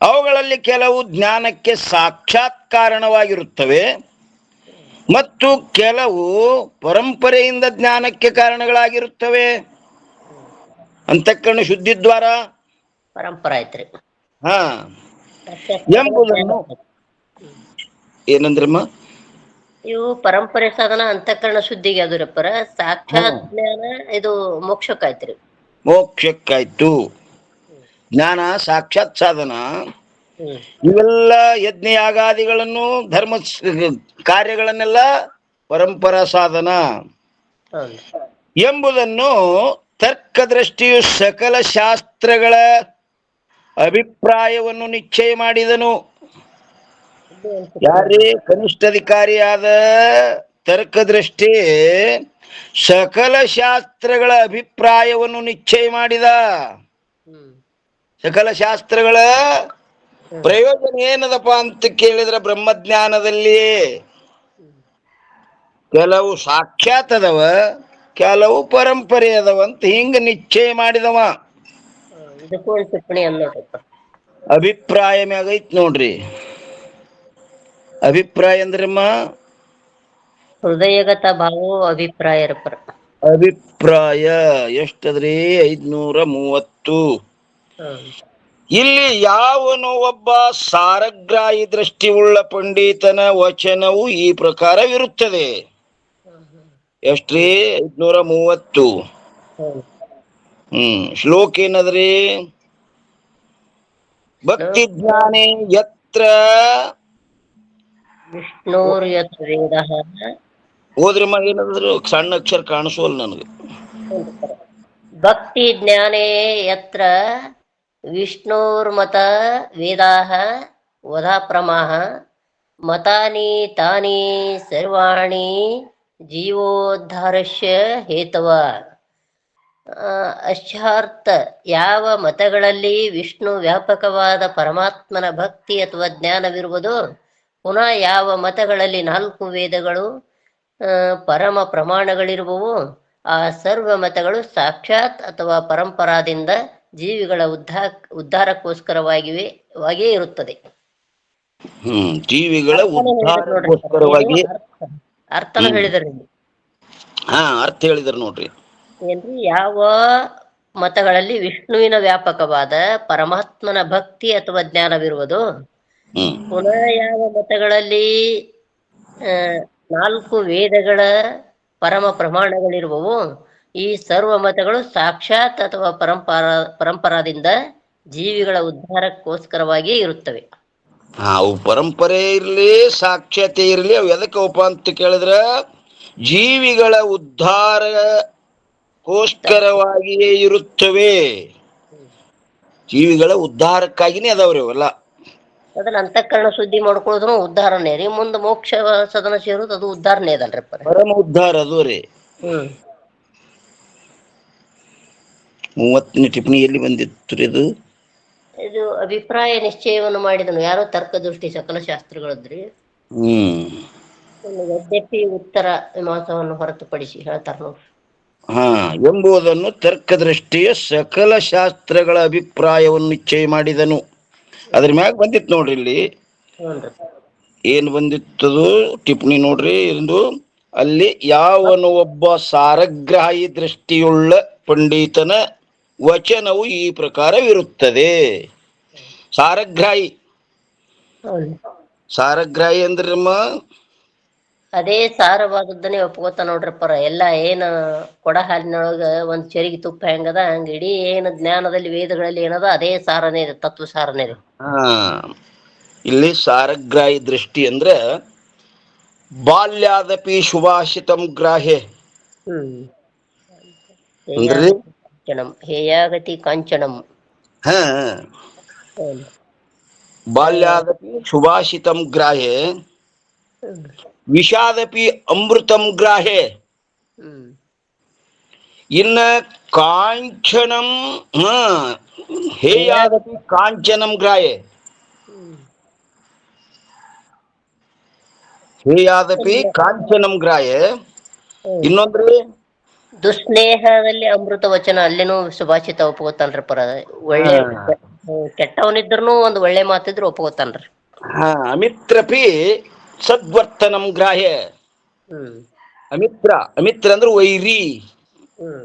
ಅವುಗಳಲ್ಲಿ ಕೆಲವು ಜ್ಞಾನಕ್ಕೆ ಸಾಕ್ಷಾತ್ ಕಾರಣವಾಗಿರುತ್ತವೆ ಮತ್ತು ಕೆಲವು ಪರಂಪರೆಯಿಂದ ಜ್ಞಾನಕ್ಕೆ ಕಾರಣಗಳಾಗಿರುತ್ತವೆ. ಅಂತಃಕರಣ ಶುದ್ಧಿ ದ್ವಾರ ಪರಂಪರಾ ಐತ್ರಿ. ಎಂಬುದನ್ನು ಏನಂದ್ರಮ್ಮ? ಇವು ಪರಂಪರೆ ಸಾಧನ ಅಂತಃಕರಣ ಶುದ್ಧಿಗೆ ಅದುರಪ್ಪರ. ಸಾಕ್ಷಾತ್ ಜ್ಞಾನ ಇದು ಮೋಕ್ಷಕ್ಕಾಯ್ತ್ರಿ. ಮೋಕ್ಷಕ್ಕಾಯ್ತು. ಜ್ಞಾನ ಸಾಕ್ಷಾತ್ ಸಾಧನ. ಇವೆಲ್ಲ ಯಜ್ಞ ಯಾಗಾದಿಗಳನ್ನು ಧರ್ಮ ಕಾರ್ಯಗಳನ್ನೆಲ್ಲ ಪರಂಪರಾ ಸಾಧನ ಎಂಬುದನ್ನು ತರ್ಕದೃಷ್ಟಿಯು ಸಕಲ ಶಾಸ್ತ್ರಗಳ ಅಭಿಪ್ರಾಯವನ್ನು ನಿಶ್ಚಯ ಮಾಡಿದನು. ಯಾರೇ ಕನಿಷ್ಠಾಧಿಕಾರಿಯಾದ ತರ್ಕದೃಷ್ಟಿ ಸಕಲ ಶಾಸ್ತ್ರಗಳ ಅಭಿಪ್ರಾಯವನ್ನು ನಿಶ್ಚಯ ಮಾಡಿದ. ಸಕಲ ಶಾಸ್ತ್ರಗಳ ಪ್ರಯೋಜನ ಏನದಪ್ಪ ಅಂತ ಕೇಳಿದ್ರೆ ಬ್ರಹ್ಮಜ್ಞಾನದಲ್ಲಿ ಕೆಲವು ಸಾಕ್ಷಾತ್ ಅದಾವ, ಕೆಲವು ಪರಂಪರೆ ಅದಾವ ಅಂತ ಹಿಂಗ ನಿಶ್ಚಯ ಮಾಡಿದವ. ಅಭಿಪ್ರಾಯ ಮ್ಯಾಗ ಐತ್ ನೋಡ್ರಿ. ಅಭಿಪ್ರಾಯ ಅಂದ್ರಮ್ಮ ಹೃದಯಗತ ಭಾವೋ ಅಭಿಪ್ರಾಯ. ಅಭಿಪ್ರಾಯ ಎಷ್ಟದ್ರಿ? 530. ಇಲ್ಲಿ ಯಾವನು ಒಬ್ಬ ಸಾರಗ್ರಾಹಿ ದೃಷ್ಟಿ ಉಳ್ಳ ಪಂಡಿತನ ವಚನವು ಈ ಪ್ರಕಾರವಿರುತ್ತದೆ. ಎಷ್ಟ್ರಿ? 530. ಶ್ಲೋಕ ಏನದ್ರಿ? ಭಕ್ತಿ ಜ್ಞಾನೇ ಯತ್ರ ವಿಷ್ಣುರ್ ಯತ್ ವೇದಃ. ಹೋದ್ರಮ್ಮ ಏನಾದ್ರು ಸಣ್ಣ ಅಕ್ಷರ ಕಾಣಿಸೋಲ್ಲ ನನಗೆ. ಭಕ್ತಿ ಜ್ಞಾನೇ ಯತ್ರ ವಿಷ್ಣುರ್ಮತ ವೇದಾಃ ವದಾ ಪ್ರಮಾಹ ಮತಾನಿ ತಾನಿ ಸರ್ವಾಣಿ ಜೀವೋದ್ಧಾರಸ್ಯ ಹೇತವ. ಅಶ್ಚಾರ್ಥ ಯಾವ ಮತಗಳಲ್ಲಿ ವಿಷ್ಣು ವ್ಯಾಪಕವಾದ ಪರಮಾತ್ಮನ ಭಕ್ತಿ ಅಥವಾ ಜ್ಞಾನವಿರುವುದು, ಪುನಃ ಯಾವ ಮತಗಳಲ್ಲಿ 4 ವೇದಗಳು ಪರಮ ಪ್ರಮಾಣಗಳಿರುವವು, ಆ ಸರ್ವ ಮತಗಳು ಸಾಕ್ಷಾತ್ ಅಥವಾ ಪರಂಪರಾದಿಂದ ಜೀವಿಗಳ ಉದ್ಧಾರಕ್ಕೋಸ್ಕರವಾಗಿಯೇ ಇರುತ್ತದೆ. ಜೀವಿಗಳ ಉದ್ಧಾರಕ್ಕೋಸ್ಕರವಾಗಿ ಅರ್ಥನ ಹೇಳಿದ್ರಿ. ಅರ್ಥ ಹೇಳಿದ್ರು ನೋಡ್ರಿ. ಏನ್ರಿ? ಯಾವ ಮತಗಳಲ್ಲಿ ವಿಷ್ಣುವಿನ ವ್ಯಾಪಕವಾದ ಪರಮಾತ್ಮನ ಭಕ್ತಿ ಅಥವಾ ಜ್ಞಾನವಿರುವುದು, ಪುನಃ ಯಾವ ಮತಗಳಲ್ಲಿ 4 ವೇದಗಳ ಪರಮ ಪ್ರಮಾಣಗಳಿರುವವು, ಈ ಸರ್ವ ಮತಗಳು ಸಾಕ್ಷಾತ್ ಅಥವಾ ಪರಂಪರಾದಿಂದ ಜೀವಿಗಳ ಉದ್ಧಾರಕ್ಕೋಸ್ಕರವಾಗಿಯೇ ಇರುತ್ತವೆ. ಅವು ಪರಂಪರೆ ಇರ್ಲಿ ಸಾಕ್ಷಾತೆ ಇರ್ಲಿ, ಅವು ಎದಕ್ಕಪ್ಪ ಅಂತ ಕೇಳಿದ್ರ ಜೀವಿಗಳ ಉದ್ಧಾರಕ್ಕೋಸ್ಕರವಾಗಿಯೇ ಇರುತ್ತವೆ. ಜೀವಿಗಳ ಉದ್ಧಾರಕ್ಕಾಗಿನೇ ಅದಾವ್ರಿ ಅವೆಲ್ಲ. ಅದನ್ನ ಅಂತಃಕರಣ ಶುದ್ಧಿ ಮಾಡ್ಕೊಳ್ಳೋದು ಉದ್ಧಾರನೇ ರೀ. ಮುಂದೆ ಮೋಕ್ಷ ಸದನ ಸೇರೋದು ಅದು ಉದ್ಧಾರನೇ ಅದಲ್ರಿ. ಪರಮ ಉದ್ಧಾರ ಅದು ರೀ. 30ನೇ ಟಿಪ್ಪಣಿ ಎಲ್ಲಿ ಬಂದಿತ್ತು ರೀ? ಇದು ಅಭಿಪ್ರಾಯ ನಿಶ್ಚಯವನ್ನು ಮಾಡಿದನು ಯಾರೋ ತರ್ಕದೃಷ್ಟಿ ಸಕಲ ಶಾಸ್ತ್ರಗಳದ್ರಿ. ಯದ್ಯಪಿ ಉತ್ತರ ಮೀಮಾಂಸವನ್ನು ಹೊರತುಪಡಿಸಿ ಹೇಳ್ತಾರ ನೋಡ್ರಿ. ಎಂಬುದನ್ನು ತರ್ಕದೃಷ್ಟಿಯ ಸಕಲ ಶಾಸ್ತ್ರಗಳ ಅಭಿಪ್ರಾಯವನ್ನು ನಿಶ್ಚಯ ಮಾಡಿದನು. ಅದ್ರ ಮ್ಯಾಗ ಬಂದಿತ್ತು ನೋಡ್ರಿ. ಇಲ್ಲಿ ಏನ್ ಬಂದಿತ್ತದು ಟಿಪ್ಪಣಿ ನೋಡ್ರಿ. ಎಂದು ಅಲ್ಲಿ ಯಾವನು ಒಬ್ಬ ಸಾರಗ್ರಾಹಿ ದೃಷ್ಟಿಯುಳ್ಳ ಪಂಡಿತನ ವಚನವು ಈ ಪ್ರಕಾರವಿರುತ್ತದೆ. ಸಾರಗ್ರಾಹಿ ಅಂದ್ರಮ್ಮ ಅದೇ ಸಾರವಾದದ್ದನ್ನೇ ಒಪ್ಕೋತ ನೋಡ್ರಪ್ಪರ. ಎಲ್ಲ ಏನ ಕೊಡ ಹಾಲಿನೊಳಗ ಒಂದ್ ಚರಿಗೆ ತುಪ್ಪ ಹೆಂಗದ ಹಂಗ ಇಡೀ ಏನು ಜ್ಞಾನದಲ್ಲಿ ವೇದಗಳಲ್ಲಿ ಏನದ ಅದೇ ಸಾರನೇ ಇದೆ, ತತ್ವ ಸಾರನೇ ಇದೆ. ಇಲ್ಲಿ ಸಾರಗ್ರಾಹಿ ದೃಷ್ಟಿ ಅಂದ್ರ ಬಾಲ್ಯಾದಪಿ ಶುಭಾಷಿತಂ ಗ್ರಾಹ್ಯ. ಅಂದ್ರಿ ಕಾಂಚನಂ ಹೇಯಾಗತಿ ಕಾಂಚನಂ. ಹ ಹ್ಮ್. ಬಾಲ್ಯಾದಪಿ ಸುಭಾಷಿತಂ ಗ್ರಾಹೆ ಹ್ಮ್. ವಿಷಾದಪಿ ಅಮೃತಂ ಗ್ರಾಹೆ. ಹ್ಮ್. ಇನ್ನ ಕಾಂಚನಂ ಹೇಯಾದಪಿ ಕಾಂಚನಂ ಗ್ರಾಹೆ. ಹ್ಮ್. ಹೇಯಾದಪಿ ಕಾಂಚನಂ ಗ್ರಾಹೆ. ಹ್ಮ್. ಇನ್ನೊಂದ್ರಿ ದುಸ್ನೇಹದಲ್ಲಿ ಅಮೃತ ವಚನ ಅಲ್ಲೇನು ಸುಭಾಷಿತ ಒಪ್ಕೋತಾನ್ರಿ ಪರ. ಒಳ್ಳೆ ಕೆಟ್ಟವನಿದ್ರುನು ಒಂದ್ ಒಳ್ಳೆ ಮಾತಿದ್ರು ಒಪ್ಕೋತಾನ್ರಿ. ಅಮಿತ್ರಪಿ ಸದ್ವರ್ತನಂ ಗ್ರಾಹ್ಯ. ಹ್ಮ್. ಅಮಿತ್ರ ಅಂದ್ರೆ ವೈರಿ. ಹ್ಮ್.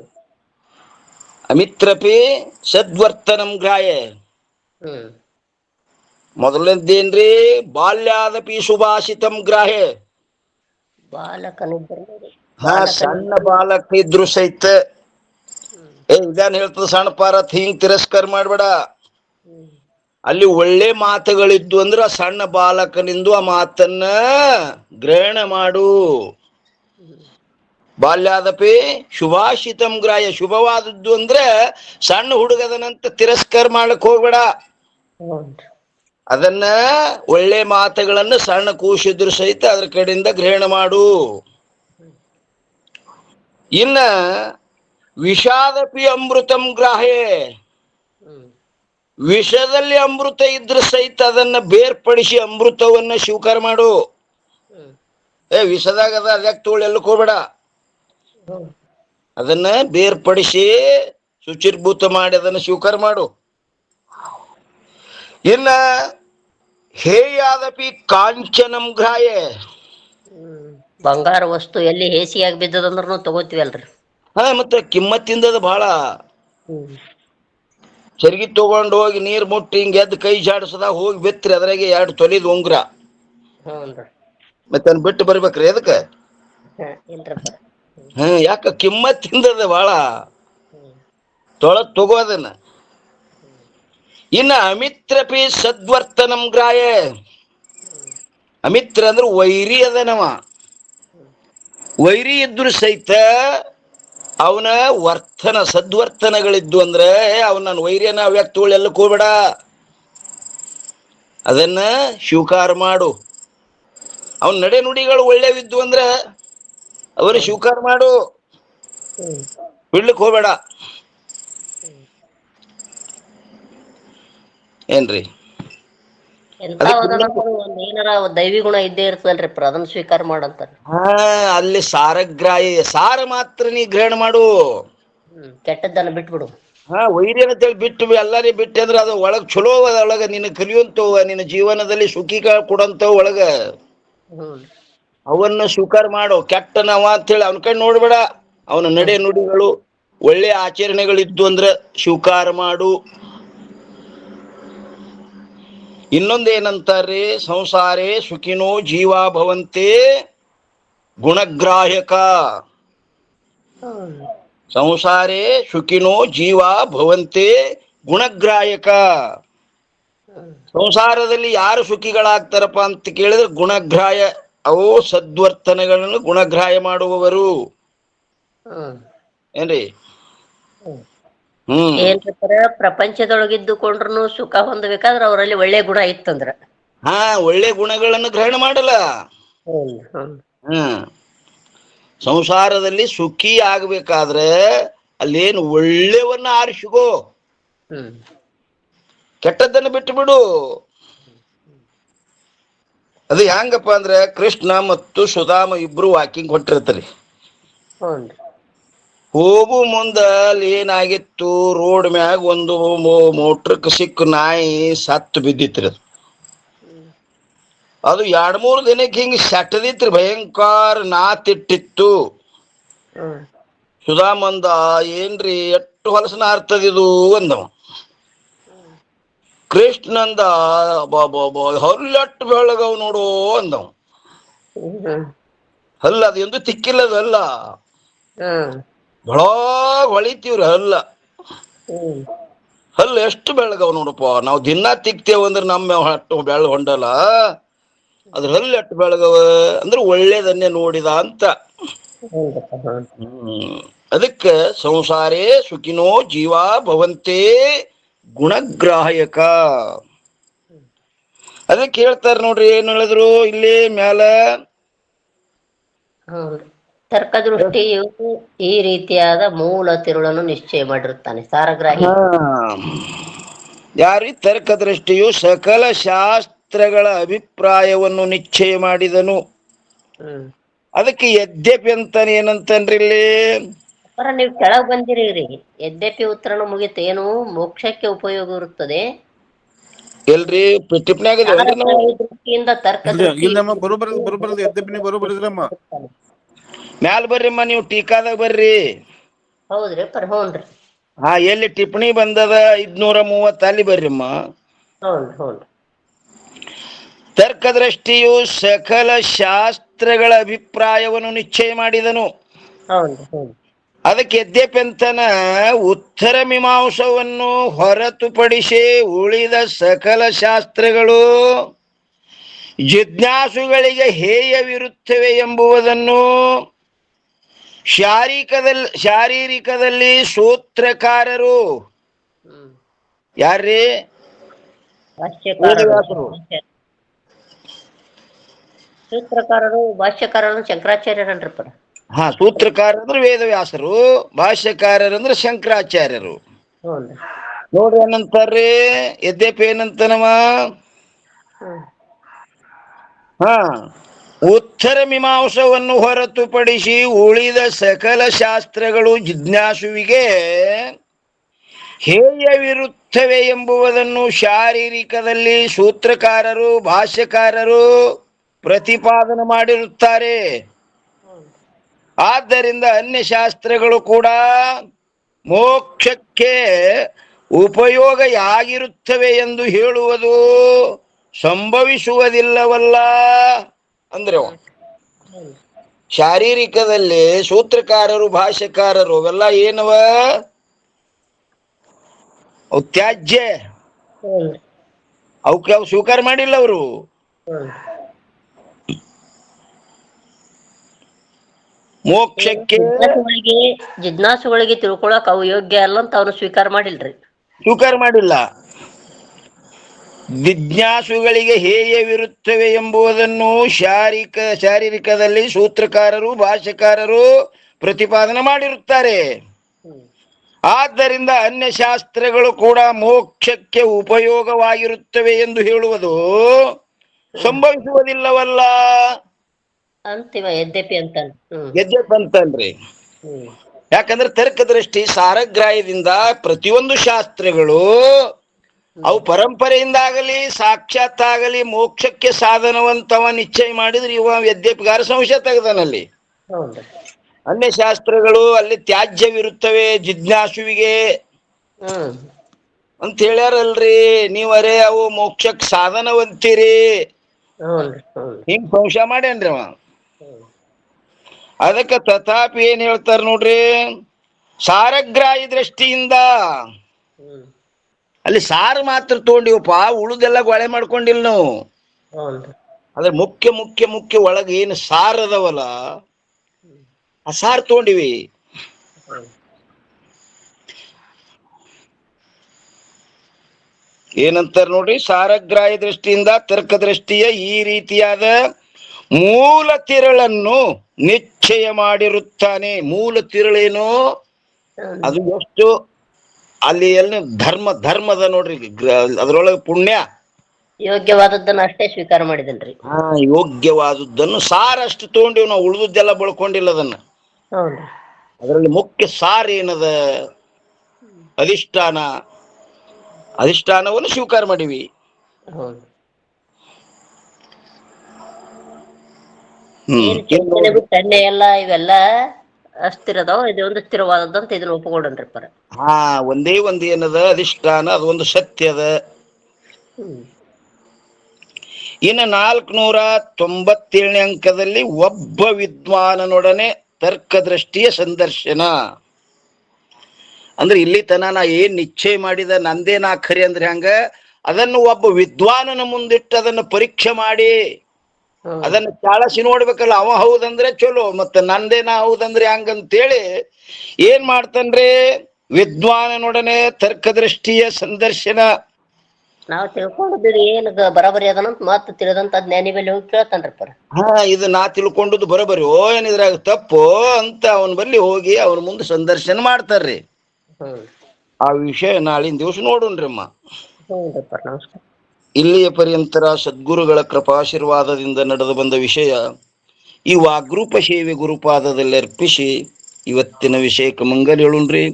ಅಮಿತ್ರಪಿ ಸದ್ವರ್ತನಂ ಗ್ರಾಹ್ಯ. ಹ್ಮ್. ಮೊದಲನೇದ್ದೇನ್ರಿ ಬಾಲ್ಯಾದಪಿ ಸುಭಾಷಿತಂ ಗ್ರಾಹ್ಯ. ಬಾಲಕನಿದ್ದರು ಸಣ್ಣ ಬಾಲಕ ಇದ್ರು ಸಹಿತ ಹ್ಮ್. ಇದಾನ್ ಹೇಳ್ತದ ಸಣ್ಣ ಪಾರತ್ ಹಿಂಗ್ ತಿರಸ್ಕಾರ ಮಾಡ್ಬೇಡ. ಹ್ಮ್. ಅಲ್ಲಿ ಒಳ್ಳೆ ಮಾತುಗಳಿದ್ದು ಅಂದ್ರೆ ಆ ಸಣ್ಣ ಬಾಲಕನಿಂದು ಆ ಮಾತನ್ನ ಗ್ರಹಣ ಮಾಡು. ಹ್ಮ್. ಬಾಲ್ಯಾದಪಿ ಶುಭಾಷಿತಂ ಗ್ರಾಹ್ಯ. ಶುಭವಾದದ್ದು ಅಂದ್ರೆ ಸಣ್ಣ ಹುಡುಗದನಂತ ತಿರಸ್ಕಾರ ಮಾಡ್ಲಿಕ್ ಹೋಗ್ಬೇಡ. ಹೌದು. ಅದನ್ನ ಒಳ್ಳೆ ಮಾತುಗಳನ್ನ ಸಣ್ಣ ಕೂಸಿದ್ರು ಸಹಿತ ಅದ್ರ ಕಡೆಯಿಂದ ಗ್ರಹಣ ಮಾಡು. ಇನ್ನ ವಿಷಾದಪಿ ಅಮೃತಂ ಗ್ರಾಹ್ಯ. ಹ್ಮ್. ವಿಷದಲ್ಲಿ ಅಮೃತ ಇದ್ರ ಸಹಿತ ಅದನ್ನ ಬೇರ್ಪಡಿಸಿ ಅಮೃತವನ್ನ ಸ್ವೀಕಾರ ಮಾಡು. ಹ್ಮ್. ವಿಷದಾಗ ಅದ ಅದಕ್ಕೆ ತೋಳು ಎಲ್ಲಕ್ ಹೋಗ್ಬೇಡ. ಹ್ಮ್. ಅದನ್ನ ಬೇರ್ಪಡಿಸಿ ಶುಚಿರ್ಭೂತ ಮಾಡಿ ಅದನ್ನ ಸ್ವೀಕಾರ ಮಾಡು. ಇನ್ನ ಹೇಯಾದಪಿ ಕಾಂಚನಂ ಗ್ರಾಹ್ಯ. ಬಂಗಾರ ವಸ್ತು ಎಲ್ಲಿ ಹೇಸಿಯಾಗಿ ಬಿದ್ದದಂದ್ರೂ ತಗೋತೀವಲ್ರಿ. ಮತ್ತೆ ಕಿಮ್ಮತ್ತಿಂದದ ಬಹಳ. ಹ್ಮ್. ಚರ್ಗಿ ತಗೊಂಡು ಹೋಗಿ ನೀರ್ ಮುಟ್ಟಿ ಹಿಂಗ್ ಎದ್ದು ಕೈ ಜಾಡಿಸದಾಗ ಹೋಗಿ ಬಿತ್ರಿ ಅದ್ರಾಗೆ 2 ತೊಲಿದ್ ಉಂಗ್ರ. ಹ್ಞೂನ್ರಿ. ಮತ್ತೆ ಅನ್ ಬಿಟ್ಟು ಬರ್ಬೇಕ್ರಿ ಅದಕ್ಕೆ. ಇಲ್ರಪ್ಪ. ಯಾಕ ಕಿಮ್ಮತ್ತಿಂದದ ಬಹಳ. ಹ್ಮ್. ತಗೋದನ್ನ. ಇನ್ನ ಅಮಿತ್ರಪಿ ಸದ್ವರ್ತನಂ ಗ್ರಾಹ್ಯ. ಅಮಿತ್ರ ಅಂದ್ರೆ ವೈರಿ ಅದನವ. ವೈರಿ ಇದ್ರು ಸಹಿತ ಅವನ ಸದ್ವರ್ತನಗಳಿದ್ದು ಅಂದ್ರೆ ಅವನ ವೈರ್ಯನ ಅವ್ಯಾಕ್ ತೋಳು ಎಲ್ಲಕ್ ಹೋಗ್ಬೇಡ. ಅದನ್ನ ಸ್ವೀಕಾರ ಮಾಡು. ಅವನ ನಡೆ ನುಡಿಗಳು ಒಳ್ಳೆವಿದ್ದು ಅಂದ್ರೆ ಅವರ ಸ್ವೀಕಾರ ಮಾಡು. ಬಿಡ್ಲಿಕ್ ಹೋಗ್ಬೇಡ. ಏನ್ರಿ ಎಂತ ಒಂದ್ ಏನಾರ ದೈವಿ ಗುಣ ಇದ್ದೇ ಇರ್ತದಲ್ರಿ ಅದನ್ನ ಸ್ವೀಕಾರ ಮಾಡಂತಾರ. ಅಲ್ಲಿ ಸಾರಗ್ರಾಹಿ ಸಾರ ಮಾತ್ರ ನೀ ಗ್ರಹಣ ಮಾಡು. ಕೆಟ್ಟದ್ದನ್ನ ಬಿಟ್ಬಿಡು. ವೈರಿ ಅಂತೇಳಿ ಬಿಟ್ಟು ಎಲ್ಲಾರಿ ಬಿಟ್ಟು ಅಂದ್ರೆ ಅದು ಒಳಗ್ ಚಲೋ ಅದ. ಒಳಗ ನಿನ್ನ ಕಲಿಯುವಂತವ ನಿನ್ನ ಜೀವನದಲ್ಲಿ ಸುಖಿ ಕೊಡಂತವ ಒಳಗ ಅವನ್ನು ಸ್ವೀಕಾರ ಮಾಡು. ಕೆಟ್ಟನವ ಅಂತೇಳಿ ಅವನ ಕೈ ನೋಡ್ಬೇಡ. ಅವನ ನಡೆ ನುಡಿಗಳು ಒಳ್ಳೆ ಆಚರಣೆಗಳಿದ್ದು ಅಂದ್ರೆ ಸ್ವೀಕಾರ ಮಾಡು. ಇನ್ನೊಂದೇನಂತಾರ್ರಿ, ಸಂಸಾರೇ ಸುಖಿನೋ ಜೀವ ಭವಂತೆ ಗುಣಗ್ರಾಹ್ಯಕ. ಸಂಸಾರೇ ಸುಖಿನೋ ಜೀವ ಭವಂತೆ ಗುಣಗ್ರಾಹ್ಯಕ. ಸಂಸಾರದಲ್ಲಿ ಯಾರು ಸುಖಿಗಳಾಗ್ತಾರಪ್ಪ ಅಂತ ಕೇಳಿದ್ರೆ ಗುಣಗ್ರಾಹ್ಯ. ಅವು ಸದ್ವರ್ತನೆಗಳನ್ನು ಗುಣಗ್ರಾಹ್ಯ ಮಾಡುವವರು. ಏನ್ರಿ? ಏನ್ರ ಪ್ರಪಂಚದೊಳಗಿದ್ದುಕೊಂಡ್ರು ಸುಖ ಹೊಂದಬೇಕಾದ್ರೆ ಅವರಲ್ಲಿ ಒಳ್ಳೆ ಗುಣ ಇತ್ತಂದ್ರ ಒಳ್ಳೆ ಗುಣಗಳನ್ನು ಗ್ರಹಣ ಮಾಡಲ್ಲ. ಸಂಸಾರದಲ್ಲಿ ಸುಖಿ ಆಗ್ಬೇಕಾದ್ರೆ ಅಲ್ಲೇನು ಒಳ್ಳೆವನ್ನ ಆರಿಸಿಕೋ. ಕೆಟ್ಟದ್ದನ್ನು ಬಿಟ್ಟು ಬಿಡು. ಅದು ಹೆಂಗಪ್ಪ ಅಂದ್ರೆ ಕೃಷ್ಣ ಮತ್ತು ಸುಧಾಮ ಇಬ್ರು ವಾಕಿಂಗ್ ಹೊಂಟಿರ್ತಾರೆ. ಹೋಗು ಮುಂದ ಅಲ್ಲಿ ಏನಾಗಿತ್ತು, ರೋಡ್ ಮ್ಯಾಗ ಒಂದು ಮೋಟ್ರಕ್ ಸಿಕ್ಕ ನಾಯಿ ಸತ್ತು ಬಿದ್ದಿತ್ರಿ. ಅದು 2-3 ದಿನಕ್ಕೆ ಹಿಂಗ ಸೆಟದಿತ್ರಿ. ಭಯಂಕರ ನಾತಿಟ್ಟಿತ್ತು. ಸುಧಾಮಂದ ಏನ್ರಿ ಎಷ್ಟು ಹೊಲಸನ ಅರ್ತದಿದು ಅಂದವ. ಕೃಷ್ಣಂದ ಹಲ್ಲೆಟ್ಟು ಬೆಳಗವ್ ನೋಡು ಅಂದವ. ಹಲ್ಲ ಅದು ಎಂದು ತಿಕ್ಕಿಲ್ಲದ ಅಲ್ಲ, ಬೆಳಗ್ ಹೊಳಿತೀವ್ರಿ ಹಲ್ಲ. ಹಲ್ಲ ಎಷ್ಟು ಬೆಳಗವ್ ನೋಡಪ್ಪ. ನಾವು ದಿನ ತಿಕ್ತೇವಂದ್ರೆ ನಮ್ಮ ಹಟ್ಟು ಬೆಳ ಹೊಂಡಲ್ಲ. ಅದ್ರ ಹಲ್ಲ ಎಷ್ಟು ಬೆಳಗವ ಅಂದ್ರೆ ಒಳ್ಳೇದನ್ನೇ ನೋಡಿದ ಅಂತ. ಅದಕ್ಕ ಸಂಸಾರೇ ಸುಖಿನೋ ಜೀವ ಭವಂತೆ ಗುಣಗ್ರಾಹಯಕ. ಅದಕ್ಕೆ ಹೇಳ್ತಾರ ನೋಡ್ರಿ, ಏನ್ ಹೇಳಿದ್ರು ಇಲ್ಲಿ ಮ್ಯಾಲ. ಹೌದು, ತರ್ಕದೃಷ್ಟಿಯು ಈ ರೀತಿಯಾದ ಮೂಲ ತಿರುಳನ್ನು ನಿಶ್ಚಯ ಮಾಡಿರುತ್ತಾನೆ ಸಾರಗ್ರಾಹಿ. ಯಾರಿ ತರ್ಕ ದೃಷ್ಟಿಯು ಸಕಲ ಶಾಸ್ತ್ರಗಳ ಅಭಿಪ್ರಾಯವನ್ನು ನಿಶ್ಚಯ ಮಾಡಿದನು. ಅದಕ್ಕೆ ಯದ್ಯಪಿ ಅಂತಾನೆ ಏನಂತನ್ರಿ ಇಲ್ಲಿ, ನೀವು ಕೆಳಗ್ ಬಂದಿರಿ. ಯದ್ಯಪಿ ಉತ್ತರನು ಮುಗಿತು, ಏನು ಮೋಕ್ಷಕ್ಕೆ ಉಪಯೋಗ ಇರುತ್ತದೆ ಎಲ್ರಿ ಟಿಪ್ಪಣ್ಯಾಗ ದೃಷ್ಟಿಯಿಂದ ತರ್ಕ ಮ್ಯಾಲ ಬರ್ರಿಮ್ಮ, ನೀವು ಟೀಕಾದಾಗ ಬರ್ರಿ. ಹೌದ್ರಿ ಹ್ಞೂನ್ರಿ. ಹಾ, ಎಲ್ಲಿ ಟಿಪ್ಪಣಿ ಬಂದದ 530 ಅಲ್ಲಿ ಬರ್ರಿಮ್ಮ. ಹೌದು. ತರ್ಕದೃಷ್ಟಿಯು ಸಕಲ ಶಾಸ್ತ್ರಗಳ ಅಭಿಪ್ರಾಯವನ್ನು ನಿಶ್ಚಯ ಮಾಡಿದನು. ಹೌದು. ಅದಕ್ಕೆ ಯದ್ಯಪಿ ಅಂತನ ಉತ್ತರ ಮೀಮಾಂಸವನ್ನು ಹೊರತುಪಡಿಸಿ ಉಳಿದ ಸಕಲ ಶಾಸ್ತ್ರಗಳು ಜಿಜ್ಞಾಸುಗಳಿಗೆ ಹೇಯವಿರುತ್ತವೆ ಎಂಬುದನ್ನು ಶಾರೀರಿಕದಲ್ಲಿ ಸೂತ್ರಕಾರರು ಯಾರ್ರೀ? ಸೂತ್ರಕಾರರು ಭಾಷ್ಯಕಾರರು ಶಂಕರಾಚಾರ್ಯರನ್ರಪ್ಪ. ಸೂತ್ರಕಾರರಂದ್ರೆ ವೇದವ್ಯಾಸರು, ಭಾಷ್ಯಕಾರರಂದ್ರೆ ಶಂಕರಾಚಾರ್ಯರು. ನೋಡ್ರಿ ಏನಂತಾರ್ರಿ, ಯದ್ಯಪಿ ಏನಂತನವ, ಉತ್ತರ ಮೀಮಾಂಸವನ್ನು ಹೊರತುಪಡಿಸಿ ಉಳಿದ ಸಕಲ ಶಾಸ್ತ್ರಗಳು ಜಿಜ್ಞಾಸುವಿಗೆ ಹೇಯವಿರುತ್ತವೆ ಎಂಬುದನ್ನು ಶಾರೀರಿಕದಲ್ಲಿ ಸೂತ್ರಕಾರರು ಭಾಷ್ಯಕಾರರು ಪ್ರತಿಪಾದನೆ ಮಾಡಿರುತ್ತಾರೆ. ಆದ್ದರಿಂದ ಅನ್ಯ ಶಾಸ್ತ್ರಗಳು ಕೂಡ ಮೋಕ್ಷಕ್ಕೆ ಉಪಯೋಗಿಯಾಗಿರುತ್ತವೆ ಎಂದು ಹೇಳುವುದು ಸಂಭವಿಸುವುದಿಲ್ಲವಲ್ಲ ಅಂದ್ರೆ, ಶಾರೀರಿಕದಲ್ಲಿ ಸೂತ್ರಕಾರರು ಭಾಷ್ಯಕಾರರು ಅವೆಲ್ಲ ಏನವ, ಅವು ತ್ಯಾಜ್ಯ, ಅವಕ್ಕೆ ಅವು ಸ್ವೀಕಾರ ಮಾಡಿಲ್ಲ ಅವರು. ಮೋಕ್ಷಕ್ಕೆ ಜಿಜ್ಞಾಸುಗಳಿಗೆ ತಿಳ್ಕೊಳಕ್ ಅವು ಯೋಗ್ಯ ಅಲ್ಲ ಅಂತ ಅವನು ಸ್ವೀಕಾರ ಮಾಡಿಲ್ಲ. ಜಿಜ್ಞಾಸುಗಳಿಗೆ ಹೇಯವಿರುತ್ತವೆ ಎಂಬುದನ್ನು ಶಾರೀರಿಕದಲ್ಲಿ ಸೂತ್ರಕಾರರು ಭಾಷ್ಯಕಾರರು ಪ್ರತಿಪಾದನೆ ಮಾಡಿರುತ್ತಾರೆ. ಆದ್ದರಿಂದ ಅನ್ಯ ಶಾಸ್ತ್ರಗಳು ಕೂಡ ಮೋಕ್ಷಕ್ಕೆ ಉಪಯೋಗವಾಗಿರುತ್ತವೆ ಎಂದು ಹೇಳುವುದು ಸಂಭವಿಸುವುದಿಲ್ಲವಲ್ಲ ಅಂತಿಮ ಯದ್ಯಪಿ ಅಂತನ್ರಿ. ಯಾಕಂದ್ರೆ ತರ್ಕ ದೃಷ್ಟಿ ಸಾರಗ್ರಾಹ್ಯದಿಂದ ಪ್ರತಿಯೊಂದು ಶಾಸ್ತ್ರಗಳು ಅವು ಪರಂಪರೆಯಿಂದಾಗಲಿ ಸಾಕ್ಷಾತ್ ಆಗಲಿ ಮೋಕ್ಷಕ್ಕೆ ಸಾಧನವಂತವ ನಿಶ್ಚಯ ಮಾಡಿದ್ರೆ ಇವ ಯದ್ಯಪಿಗಾರ ಸಂಶಯ ತೆಗೆದನಲ್ಲಿ. ಅನ್ಯ ಶಾಸ್ತ್ರಗಳು ಅಲ್ಲಿ ತ್ಯಾಜ್ಯವಿರುತ್ತವೆ ಜಿಜ್ಞಾಸುವಿಗೆ ಅಂತ ಹೇಳ್ಯಾರಲ್ರಿ, ನೀವರೇ ಅವು ಮೋಕ್ಷಕ್ಕೆ ಸಾಧನವಂತೀರಿ ಹಿಂಗ್ ಸಂಶಯ ಮಾಡ್ಯಾನ್ರಿ ಅವ. ಅದಕ್ಕೆ ತಥಾಪಿ ಏನ್ ಹೇಳ್ತಾರ ನೋಡ್ರಿ, ಸಾರಗ್ರಾಹಿ ದೃಷ್ಟಿಯಿಂದ ಅಲ್ಲಿ ಸಾರು ಮಾತ್ರ ತಗೊಂಡಿವಪ್ಪ, ಉಳುದೆಲ್ಲ ಗೊಳೆ ಮಾಡ್ಕೊಂಡಿಲ್ಲ ನಾವು. ಅದ್ರ ಮುಖ್ಯ ಒಳಗೆ ಏನು ಸಾರ್ ಅದಾವಲ್ಲ ಆ ಸಾರ್ ತಗೊಂಡಿವಿ. ಏನಂತಾರ ನೋಡ್ರಿ, ಸಾರಗ್ರಾಹಿ ದೃಷ್ಟಿಯಿಂದ ತರ್ಕ ದೃಷ್ಟಿಯ ಈ ರೀತಿಯಾದ ಮೂಲ ತಿರುಳನ್ನು ನಿಶ್ಚಯ ಮಾಡಿರುತ್ತಾನೆ. ಮೂಲ ತಿರುಳೇನು, ಅದು ಎಷ್ಟು ಅಲ್ಲಿ ಎಲ್ಲಿ ಧರ್ಮದ ನೋಡ್ರಿ, ಅದ್ರೊಳಗೆ ಪುಣ್ಯ ಯೋಗ್ಯವಾದದ್ದನ್ನು ಅಷ್ಟೇ ಸ್ವೀಕಾರ ಮಾಡಿದನ್ರಿ. ಯೋಗ್ಯವಾದದ್ದನ್ನು ಸಾರ ಅಷ್ಟು ತಗೊಂಡಿವ್ ನಾವು, ಉಳಿದದ್ದೆಲ್ಲ ಬಳ್ಕೊಂಡಿಲ್ಲ ಅದನ್ನ. ಅದರಲ್ಲಿ ಮುಖ್ಯ ಸಾರ ಏನದ, ಅಧಿಷ್ಠಾನವನ್ನು ಸ್ವೀಕಾರ ಮಾಡಿವಿ. ಎಲ್ಲ ಇವೆಲ್ಲ ಅಸ್ಥಿರದವ, ಇದೊಂದು ಸ್ಥಿರವಾದದ್ದಂತ ಇದನ್ನ ಒಪ್ಪಿಕೊಂಡ್ರಿ ಪರ. ಒಂದೇ ಒಂದು ಏನದ ಅಧಿಷ್ಠಾನ, ಅದೊಂದು ಸತ್ಯದ. ಇನ್ನು 497ನೇ ಅಂಕದಲ್ಲಿ ಒಬ್ಬ ವಿದ್ವಾನನೊಡನೆ ತರ್ಕದೃಷ್ಟಿಯ ಸಂದರ್ಶನ. ಅಂದ್ರೆ ಇಲ್ಲಿ ತನ ನಾ ಏನ್ ನಿಶ್ಚಯ ಮಾಡಿದ ನಂದೇ ನಾ ಖರಿ ಅಂದ್ರೆ ಹಂಗ, ಅದನ್ನು ಒಬ್ಬ ವಿದ್ವಾನನ ಮುಂದಿಟ್ಟು ಅದನ್ನು ಪರೀಕ್ಷೆ ಮಾಡಿ ಅದನ್ನ ಚಾಳಸಿ ನೋಡ್ಬೇಕಲ್ಲ, ಅವ ಹೌದಂದ್ರೆ ಚಲೋ, ಮತ್ತ ನಂದೇನ ಹೌದಂದ್ರೆ ಹಂಗಂತೇಳಿ ಏನ್ ಮಾಡ್ತಾನ್ರಿ, ವಿದ್ವಾನನೊಡನೆ ತರ್ಕದೃಷ್ಟಿಯ ಸಂದರ್ಶನ. ನಾವ್ ತಿಳ್ಕೊಂಡಿದ್ದೀರಿ ಏನ್ ಬರಬರಿ ಅದನಂತ ಮತ್ ತಿಳಿದಂತ ಜ್ಞಾನಿ ಬಲ್ಲಿ ಹೋಗಿ ಕೇಳ್ತಾನ್ರಿಪ್ಪ. ಇದು ನಾ ತಿಳ್ಕೊಂಡದ್ದು ಬರೋಬರಿ ಏನ್ ಇದ್ರಾಗ ತಪ್ಪು ಅಂತ ಅವನ ಬಲ್ಲಿ ಹೋಗಿ ಅವ್ರ ಮುಂದೆ ಸಂದರ್ಶನ ಮಾಡ್ತಾರ್ರಿ. ಆ ವಿಷಯ ನಾಳಿನ ದಿವಸ ನೋಡೋಣ್ರಮ್ಮ. ನಮಸ್ಕಾರ. ಇಲ್ಲಿಯ ಪರ್ಯಂತರ ಸದ್ಗುರುಗಳ ಕೃಪಾಶೀರ್ವಾದದಿಂದ ನಡೆದು ಬಂದ ವಿಷಯ ಈ ವಾಗ್ರೂಪ ಸೇವೆ ಗುರುಪಾದದಲ್ಲಿ ಅರ್ಪಿಸಿ ಇವತ್ತಿನ ವಿಷಯಕ್ಕೆ ಮಂಗಲ ಹೇಳುಣ್ರಿ.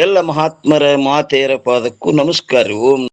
ಎಲ್ಲ ಮಹಾತ್ಮರ ಮಾತೆಯರ ಪಾದಕ್ಕೂ ನಮಸ್ಕಾರ. ಓಂ